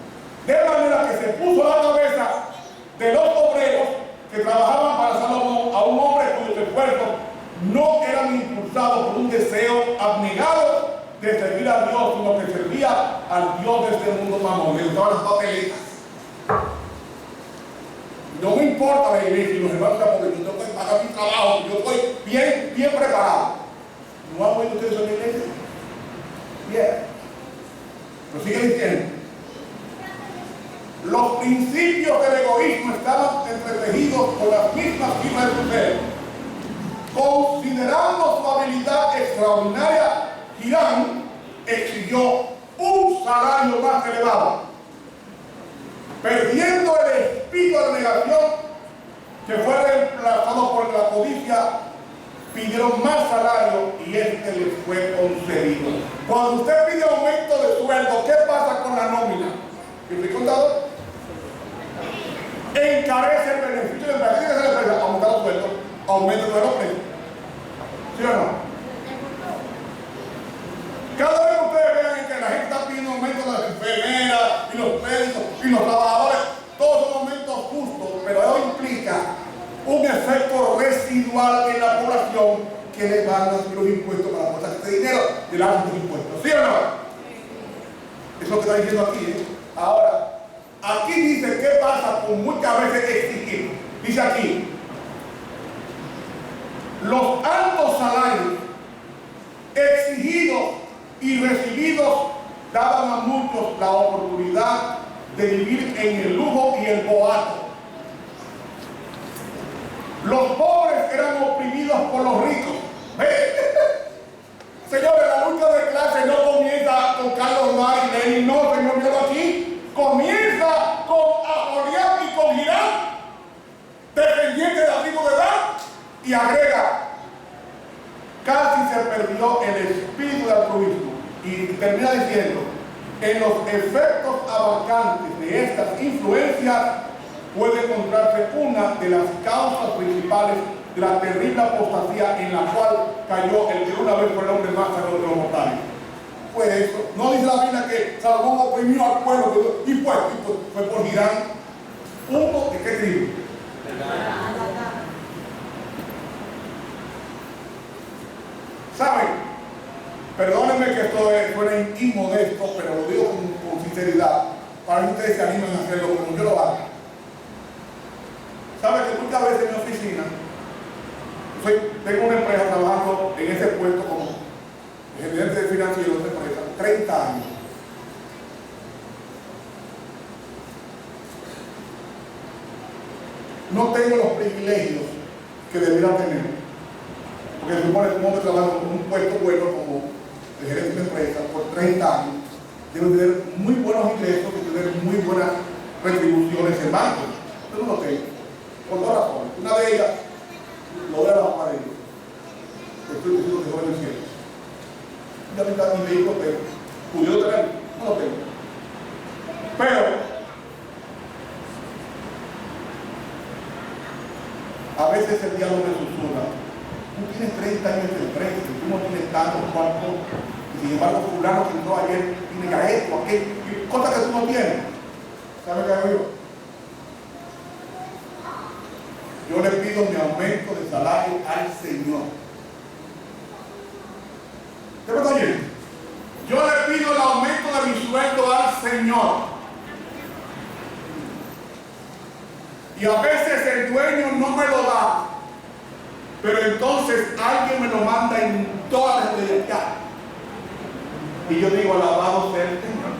De manera que se puso a la cabeza de los obreros que trabajaban para Salomón a un hombre cuyos esfuerzos no eran impulsados por un deseo abnegado de servir a Dios, sino que servía al Dios de este mundo mamón. Le gustaban las papeletas. No me importa la iglesia y los hermanos, porque yo tengo que pagar mi trabajo, yo estoy bien preparado. ¿No han oído ustedes en la iglesia? Bien. Pero sigue diciendo. Los principios del egoísmo estaban entretejidos con las mismas fibras de su ser. Considerando su habilidad extraordinaria, Hirán exigió un salario más elevado, perdiendo el espíritu de negación que fue reemplazado por la codicia. Pidieron más salario y este les fue concedido. Cuando usted pide aumento de sueldo, ¿qué pasa con la nómina? ¿Y estoy contado? Encarece el beneficio de la empresa, aumentar los sueldos, aumento de los precios. ¿Sí o no? Cada vez que ustedes vean que la gente está pidiendo aumento de las enfermeras y los médicos y los trabajadores, todos son aumentos justos, pero eso implica un efecto residual en la población que le van a subir los impuestos para aportar este dinero de los impuestos. ¿Sí o no? Eso es lo que está diciendo aquí, ¿eh? Ahora, aquí dice qué pasa con muchas veces exigir. Dice aquí, los altos salarios exigidos y recibidos daban a muchos la oportunidad de vivir en el lujo y el boato. Los pobres eran oprimidos por los ricos. Señores, la lucha de clase no comienza con Carlos Mar y Lenin, no, señor, míralo aquí. Comienza con Aholiab y con Hirán, descendiente de la tribu de Dan, y agrega, casi se perdió el espíritu de altruismo. Y termina diciendo, en los efectos abarcantes de estas influencias puede encontrarse una de las causas principales de la terrible apostasía en la cual cayó el que una vez fue el hombre más sagrado de los mortales. Pues eso, no dice la Biblia que Salomón oprimió al pueblo y fue por Hirán. ¿Uno de qué tribu? ¿Saben? Perdónenme que esto suene inmodesto, pero lo digo con sinceridad, para que ustedes se animen a hacerlo como yo lo hago. ¿Saben que muchas veces en mi oficina, tengo una empresa trabajando en ese puesto como gerente financiero de esa empresa, 30 años. No tengo los privilegios que debiera tener, porque se supone que un hombre trabaja en un puesto bueno como el gerente de empresa por 30 años, debe tener muy buenos ingresos y tener muy buenas retribuciones en banco. Yo no lo tengo, por dos razones. Una de ellas, lo voy a la para ellos. Estoy diciendo que no lo entiendo. Ya me está mi vehículo, pero pudiera tener, no lo tengo. Pero a veces el diablo me susurra. Tú tienes 30 años de empresa, tú no tienes tantos cuantos, y sin embargo fulano que entró ayer tiene ya esto, aquello, cosas que tú no tienes. ¿Sabes qué hago yo? Yo le pido mi aumento de salario al Señor. ¿Qué me está oyendo? Yo le pido el aumento de mi sueldo al Señor. Y a veces el dueño no me lo da, pero entonces alguien me lo manda en todas las leyes. Y yo digo, alabado sea el Señor.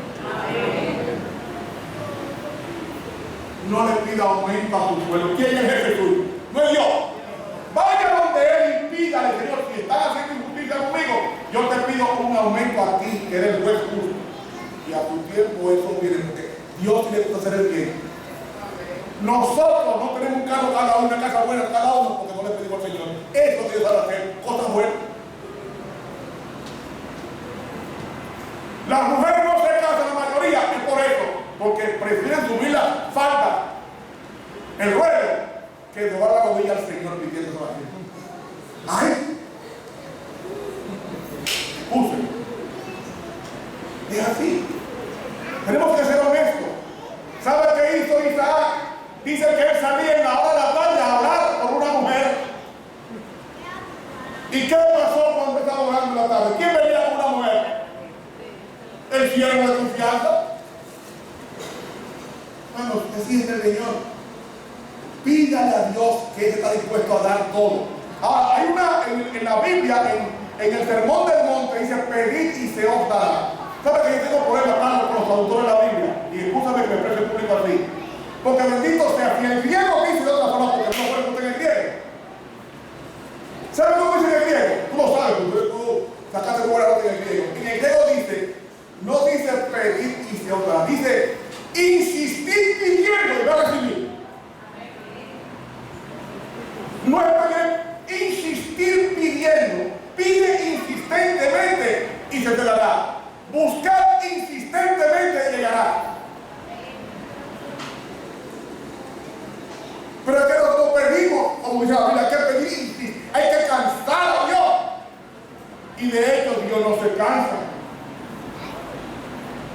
No le pida aumento a tu suelo. ¿Quién es el jefe tuyo? No es Dios. Vaya donde Él y pídale, Señor, si están haciendo injusticia conmigo, yo te pido un aumento a ti, que eres el juez justo. Y a tu tiempo eso viene, porque Dios tiene que hacer el bien. Nosotros no tenemos un carro cada uno, una casa buena cada uno, porque no le pedimos al Señor. Eso tiene que hacer cosas buenas. Las mujeres no se casan, la mayoría, es por eso, porque prefieren subir la falda, el ruedo, que doblar la rodilla al Señor pidiendo oración. ¡Ay! Puse. Es así. Tenemos que ser honestos. ¿Sabe qué hizo Isaac? Dice que él salía en la hora de la tarde a orar por una mujer. ¿Y qué pasó cuando estaba orando en la tarde? ¿Quién venía con una mujer? El siervo de confianza. Bueno, así es el Señor. Pídale a Dios que Él está dispuesto a dar todo. Ahora, hay una en la Biblia, en el Sermón del Monte, dice: pedid y se os dará. ¿Sabe que yo tengo problemas claros con los autores de la Biblia? Y escúchame que me exprese el público así. Porque bendito sea, si el griego dice de otra forma, porque no puede contar el griego. ¿Sabe cómo dice el griego? Tú lo sabes, tú sacaste buena nota en el griego. En el griego dice, no dice pedir y se os dará, dice insistir pidiendo y va a recibir. No es pedir, insistir pidiendo. Pide insistentemente y se te dará. Buscar insistentemente llegará. Pero es que nosotros pedimos, como dice la Biblia, hay que pedir, hay que cansar a Dios. Y de hecho Dios no se cansa.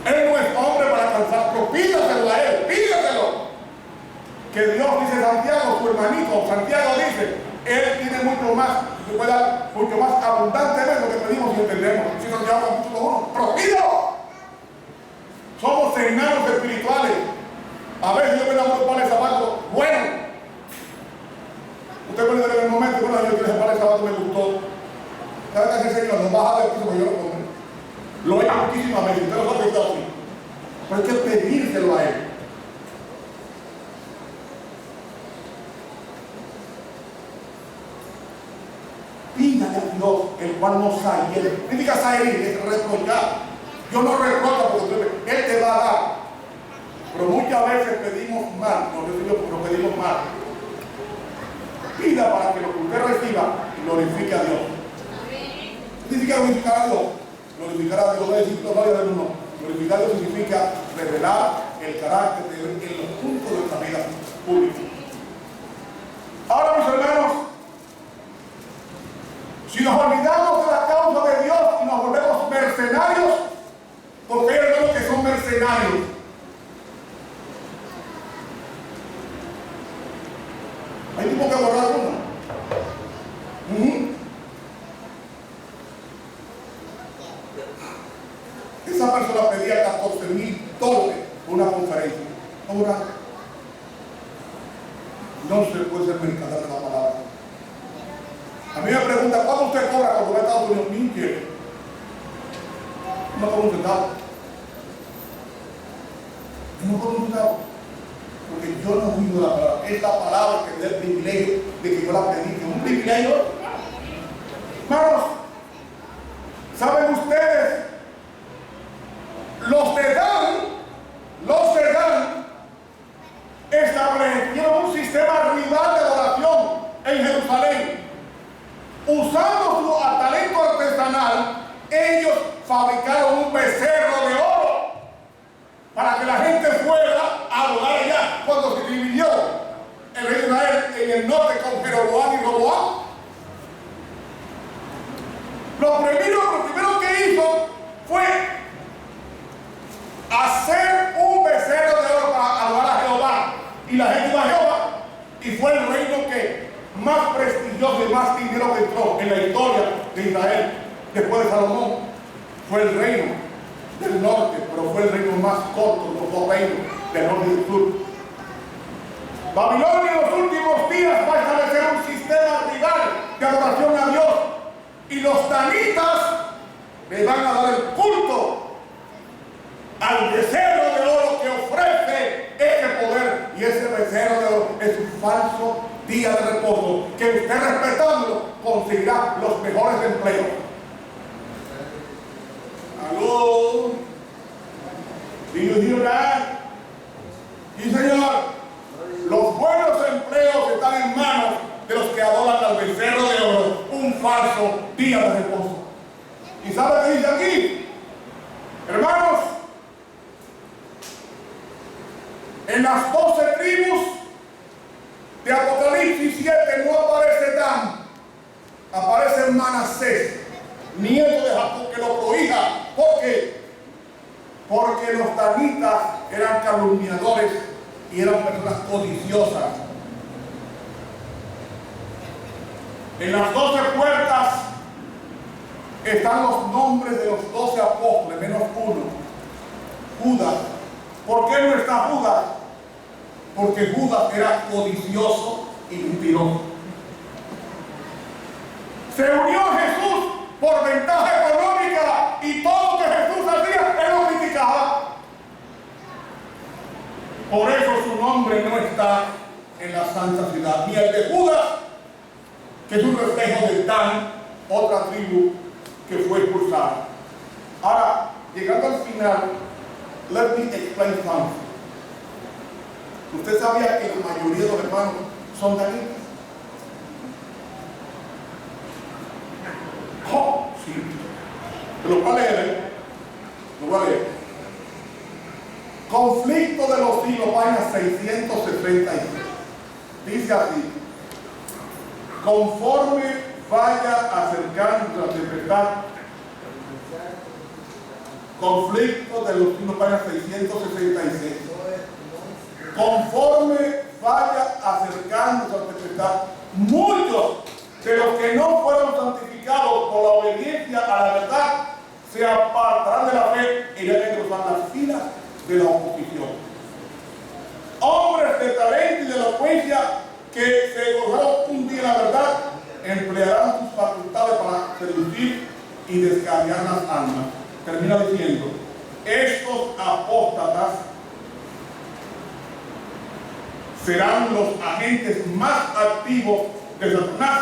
Él no es hombre para cansar, pero pídaselo a Él, pídaselo. Que Dios, dice Santiago, su hermanito, Santiago dice, Él tiene mucho más, puede dar mucho más abundantemente lo que pedimos y entendemos. Si Santiago capítulo 1, pero pídalo. Somos enanos espirituales. A veces yo me enamoro para el zapato, bueno. Usted puede ver en el momento, bueno, yo quiero ese par de zapatos, me gustó. ¿Sabe qué hace el Señor? Nos baja del piso porque yo lo pongo. Lo he hecho muchísimas veces, usted lo sabe que está así. Pero hay que pedírselo a Él. Pídale a Dios, el cual no sahiere. No significa saherir, es reprochar. Yo no reprocho porque Él te va a dar. Pero muchas veces pedimos mal, no pedimos mal. Pida para que lo que usted reciba glorifique a Dios. ¿Qué significa glorificar a Dios? Glorificar a Dios no es decir gloria de uno. Glorificar a Dios significa revelar el carácter de Dios en los puntos de nuestra vida pública. Ahora, mis hermanos, si nos olvidamos de la causa de Dios y nos volvemos mercenarios, porque hay hermanos que son mercenarios. Hay tipo que borrar uno. Esa persona pedía $14,000 por una conferencia. Ahora, no se puede ser mercader de la palabra. A mí me pregunta, ¿cuánto usted cobra cuando va a Estados Unidos? ¿1,000? No cobro un centavo. No cobro un centavo. Porque yo no cuido la palabra. Es la palabra que me da el privilegio de que yo la predique. Un privilegio. Hermanos, ¿saben ustedes? Los de Dan establecieron un sistema rival de adoración en Jerusalén. Usando su talento artesanal, ellos fabricaron un becerro de oro para que la gente fuera a adorar allá. Cuando se dividió el rey de Israel en el norte con Jeroboam y Roboam, lo primero que hizo fue hacer un becerro de oro para adorar a Jehová. Y la gente iba a Jehová, y fue el reino que más prestigioso y más dinero que entró en la historia de Israel después de Salomón. Fue el reino del norte, pero fue el reino más corto de los dos reinos del norte y del sur. Babilonia en los últimos días va a establecer un sistema rival de adoración a Dios, y los danitas le van a dar el culto al becerro de oro que ofrece ese poder, y ese becerro de oro es un falso día de reposo que usted, respetándolo, conseguirá los mejores empleos. ¿Aló? ¿Do you hear that? Sí, señor. Los buenos empleos están en manos de los que adoran al becerro de oro, un falso día de reposo. ¿Y sabe qué dice aquí? Hermanos, en las 12 tribus de Apocalipsis 7 no aparece Dan, aparece Manasés, nieto de Jacob, que lo prohija. ¿Por qué? Porque los danitas eran calumniadores y eran personas codiciosas. En las 12 puertas están los nombres de los 12 apóstoles, menos uno, Judas. ¿Por qué no está Judas? Porque Judas era codicioso y mentiroso. Se unió a Jesús por ventaja económica, y todo lo que Jesús hacía, él lo criticaba. Por eso su nombre no está en la santa ciudad, ni el de Judas, que es un reflejo de Dan, otra tribu que fue expulsada. Ahora, llegando al final, let me explain something. ¿Usted sabía que la mayoría de los hermanos son danitas? Oh, sí. Lo voy a leer, Lo voy a leer. Conflicto de los siglos, página 666. Dice así: conforme vaya acercando la tempestad. Conflicto de los siglos, página 666. Conforme vaya acercando la tempestad, muchos de los que no fueron santificados por la obediencia a la verdad se apartarán de la fe y irán a cruzar las filas de la oposición. Hombres de talento y de elocuencia que se gozaron un día la verdad, emplearán sus facultades para seducir y descargar las almas. Termina diciendo: estos apóstatas serán los agentes más activos de Satanás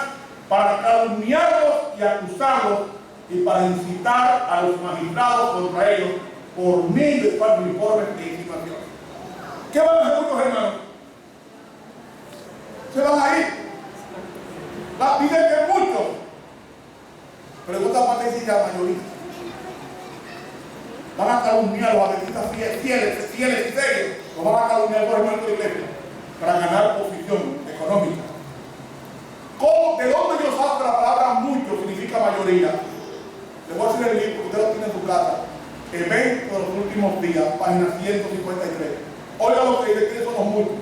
para calumniarlos y acusarlos, y para incitar a los magistrados contra ellos por medio de falsos informes e insinuaciones. ¿Qué van a hacer muchos hermanos? Se van a ir. Dicen que muchos. Pregunta para decir la mayoría. Van a calumniar a los adventistas fieles y serios. Los van a calumniar a los hermanos de la iglesia para ganar posición económica. ¿De dónde yo saco la palabra mucho significa mayoría? Le voy a decir el libro, usted lo tiene en su casa. Evento de los últimos días, página 153. Oiga lo que dice: ¿quiénes son los muchos?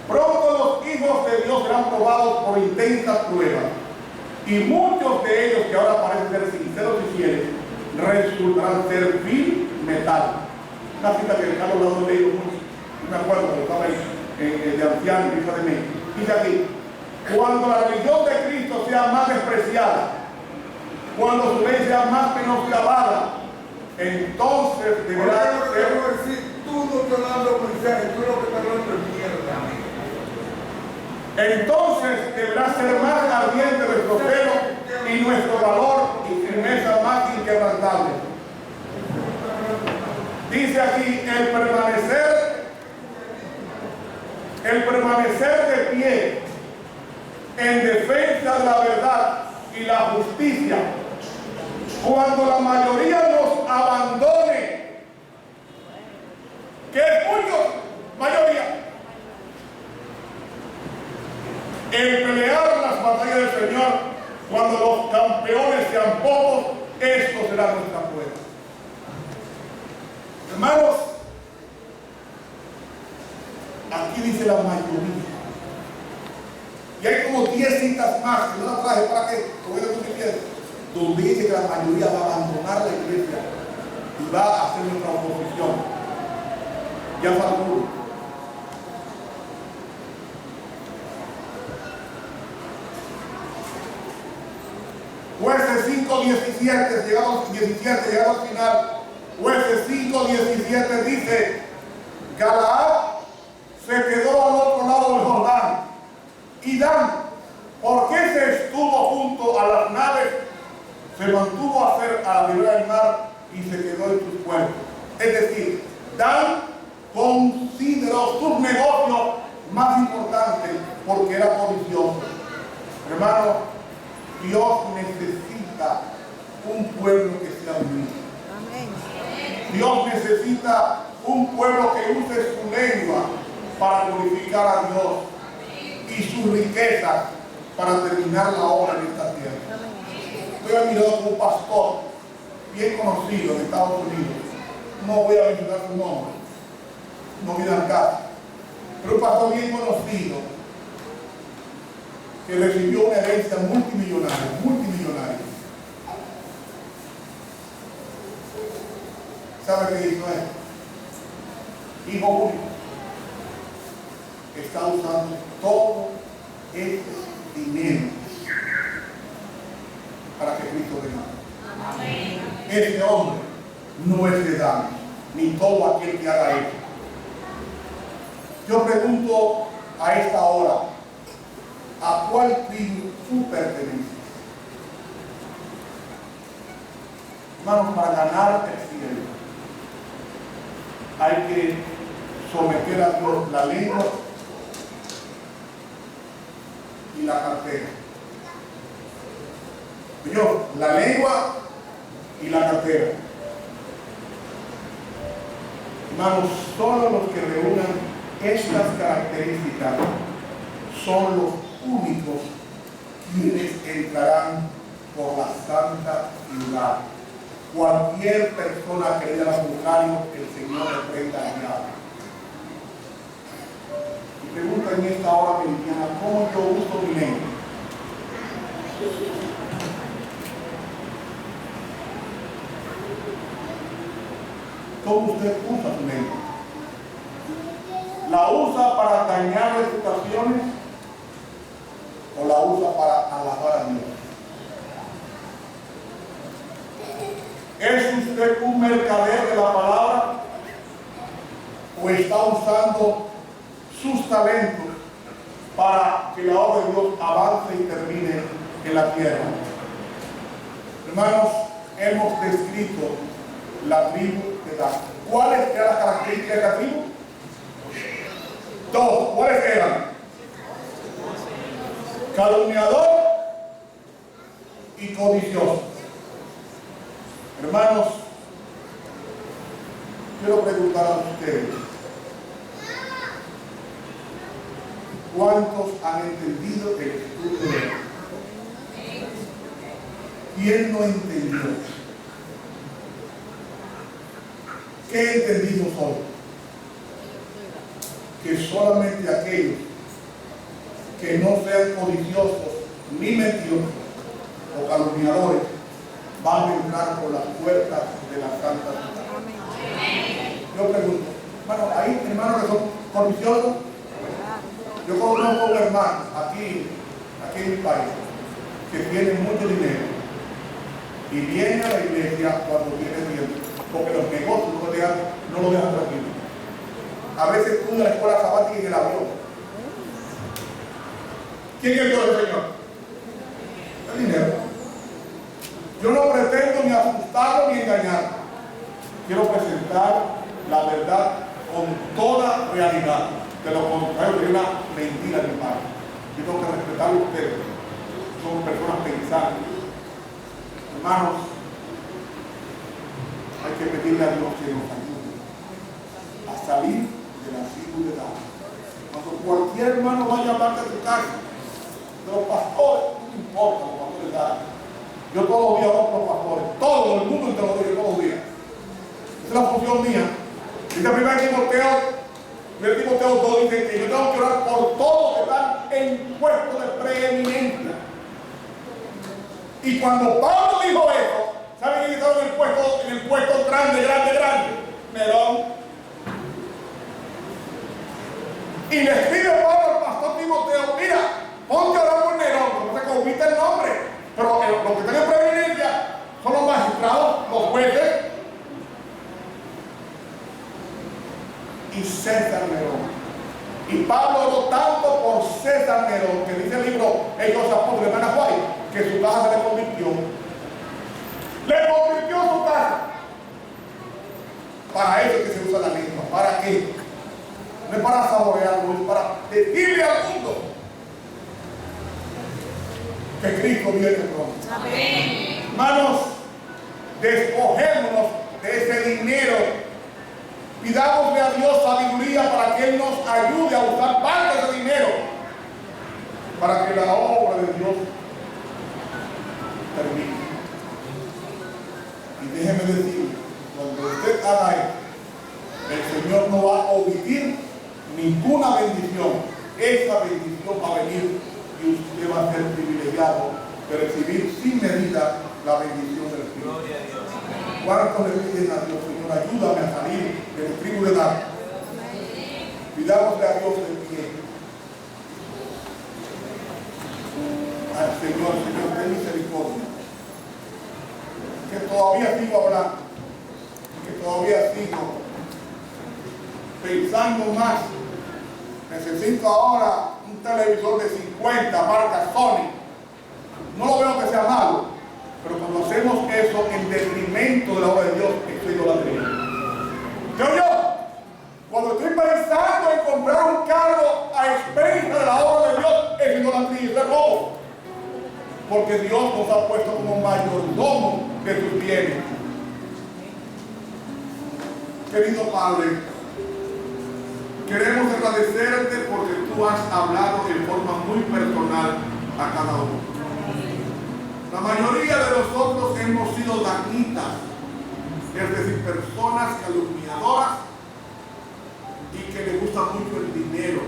Pronto los hijos de Dios serán probados por intensas pruebas, y muchos de ellos, que ahora parecen ser sinceros y fieles, resultarán ser vil metal. Una cita que Carlos lo ha leído mucho, me acuerdo cuando estaba ahí, de anciano en Vista de México. Dice aquí: cuando la religión de Cristo sea más despreciada, cuando su ley sea más menoscabada, entonces deberá ser... Tú no estás dando mensaje, tú lo que estás dando es mierda. Entonces deberá ser más ardiente nuestro celo y nuestro valor y firmeza más inquebrantable. Dice aquí: el permanecer de pie en defensa de la verdad y la justicia, cuando la mayoría nos abandone, que es mucho, mayoría. El pelear las batallas del Señor, cuando los campeones sean pocos, esto será nuestra prueba. Hermanos, aquí dice la mayoría. Y hay como 10 citas más que no las traje para que donde dice que la mayoría va a abandonar la iglesia y va a hacer nuestra oposición. Ya falta uno. Jueces 5:18. 5:17, llegado al final, Jueces 5:17 dice, Galaad se quedó al otro lado del Jordán, y Dan, porque se estuvo junto a las naves, se mantuvo a la ribera del mar y se quedó en sus puertos. Es decir, Dan consideró sus negocios más importantes porque era codicioso. Hermano, Dios necesita un pueblo que sea unido. Dios necesita un pueblo que use su lengua para glorificar a Dios y su riqueza para terminar la obra en esta tierra. Estoy admirado por un pastor bien conocido en Estados Unidos. No voy a mencionar su nombre, no viene al caso, pero un pastor bien conocido que recibió una herencia multimillonaria. ¿Sabe qué hizo él? Hijo único. Está usando todo ese dinero para que Cristo venga. Amén. Ese hombre no es de daño, ni todo aquel que haga eso. Yo pregunto a esta hora, ¿a cuál tribu tú perteneces? Hermanos, para ganar el cielo hay que someter a Dios la lengua y la cartera. Yo, la lengua y la cartera. Hermanos, solo los que reúnan estas características son los únicos quienes entrarán por la santa ciudad. Cualquier persona que diga al contrario, el Señor le prenda la llave. Y pregunta en esta hora meridiana, ¿cómo yo uso mi lengua? ¿Cómo usted usa su lengua? ¿La usa para dañar reputaciones o la usa para alabar a Dios? ¿Es usted un mercader de la palabra o está usando sus talentos para que la obra de Dios avance y termine en la tierra? Hermanos, hemos descrito la tribu de Dan. ¿Cuáles eran las características de la tribu? Dos. ¿Cuáles eran? Calumniador y codicioso. Hermanos, quiero preguntar a ustedes, ¿cuántos han entendido el estudio de Dios? ¿Quién no entendió? ¿Qué entendimos hoy? Que solamente aquellos que no sean codiciosos ni mentirosos o calumniadores van a entrar por las puertas de la santa ciudad. Yo pregunto, hermano, hay hermanos que son codiciosos. Yo conozco un hermano aquí en mi país que tiene mucho dinero y viene a la iglesia cuando tiene tiempo, porque los negocios no lo dejan tranquilo. A veces estudia la escuela sabática y en el avión. ¿Quién es Dios del Señor? El dinero. Yo no pretendo ni asustarlo ni engañarlo. Quiero presentar la verdad con toda realidad. De lo contrario, sería una mentira de mi parte. Yo tengo que respetar a ustedes. Son personas pensantes. Hermanos, hay que pedirle a Dios que nos ayude a salir de la tribu de Dan. Cuando cualquier hermano vaya a hablar de tu casa, de los pastores, no importa, los pastores de Dan. Yo todos los días hablo con los pastores, todo el mundo te lo digo todos los días. Esa es la función mía. Dice 1 Timoteo 2, dice que yo tengo que orar por todos los que están en puestos de preeminencia. Y cuando Pablo dijo eso, ¿saben quién estaba en el puesto grande? Nerón. Y le escribe Pablo al pastor Timoteo, mira, ponte a orar por Nerón, no se convite el nombre, pero los que están en preeminencia, son los magistrados, los jueces y César Nerón. Y Pablo oró tanto por César Nerón, que dice el libro Hechos de los Apóstoles, hermana Guay, que su casa se le convirtió. Le convirtió su casa. Para eso es que se usa la lengua. ¿Para qué? No es para saborearlo, es para decirle al mundo que Cristo viene pronto. Amén. Hermanos, despojémonos de ese dinero. Pidámosle a Dios sabiduría para que Él nos ayude a usar parte de ese dinero para que la obra de Dios termine. Y déjeme decir, cuando usted haga esto, el Señor no va a omitir ninguna bendición. Esa bendición va a venir y usted va a ser privilegiado de recibir sin medida la bendición del Señor. ¿Cuánto le piden a Dios, Señor? Ayúdame a salir del tribu de dar. Pidámosle a Dios de pie. Al Señor, ten misericordia. Que todavía sigo hablando. Que todavía sigo pensando más. Necesito ahora un televisor de 50 marca Sony. No lo veo que sea malo, pero cuando hacemos eso en detrimento de la obra de Dios, esto es idolatría. ¿Qué oyó? Cuando estoy pensando en comprar un carro a expensa de la obra de Dios, es idolatría, es robo. Porque Dios nos ha puesto como mayordomo de tus bienes. Querido Padre, queremos agradecerte porque tú has hablado de forma muy personal a cada uno. La mayoría de nosotros hemos sido dañitas, es decir, personas calumniadoras y que les gusta mucho el dinero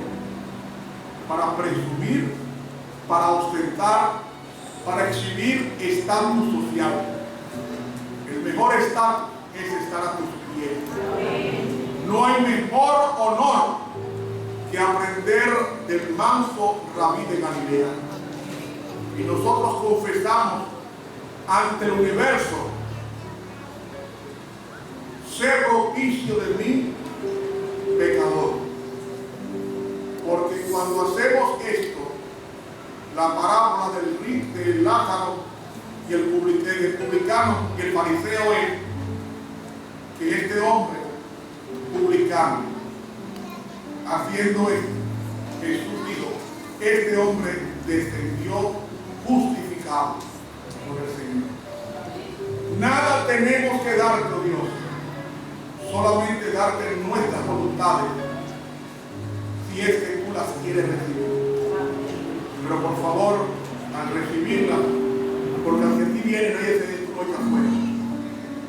para presumir, para ostentar, para exhibir estatus social. El mejor estatus es estar a tus pies. No hay mejor honor que aprender del manso Rabí de Galilea. Y nosotros confesamos ante el universo: sé propicio de mí, pecador. Porque cuando hacemos esto, la parábola del Lázaro y el publicano y el fariseo es que este hombre publicano, haciendo esto, Jesús dijo: este hombre descendió justificado por el Señor. Nada tenemos que darte, oh Dios, solamente darte nuestras voluntades, si es que tú las quieres recibir. Pero por favor, al recibirlas, porque hacia ti viene, nadie se echa afuera,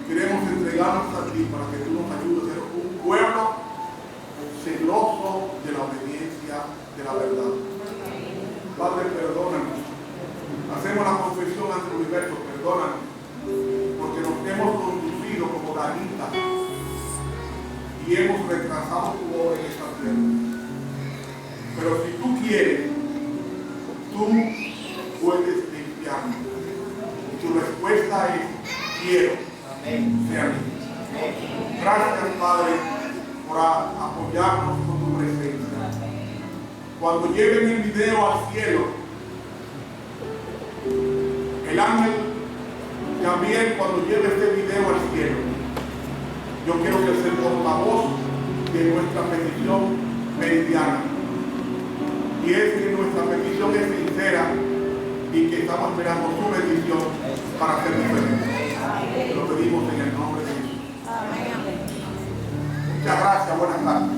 queremos entregarnos a ti para que tú nos ayudes a ser un pueblo celoso de la obediencia de la verdad. Padre, perdónanos. Hacemos la confesión ante el universo, perdónanos, porque nos hemos conducido como ganitas y hemos retrasado tu obra en esta tierra. Pero si tú quieres, tú puedes limpiarnos. Y tu respuesta es: quiero. Sea mío. Gracias, Padre, por apoyarnos con tu presencia. Cuando lleven el video al cielo, el ángel también, cuando lleve este video al cielo, yo quiero que sea portavoz de nuestra petición meridiana. Y es que nuestra petición es sincera y que estamos esperando su bendición para ser diferentes. Lo pedimos en el nombre de Jesús. Muchas gracias, buenas tardes.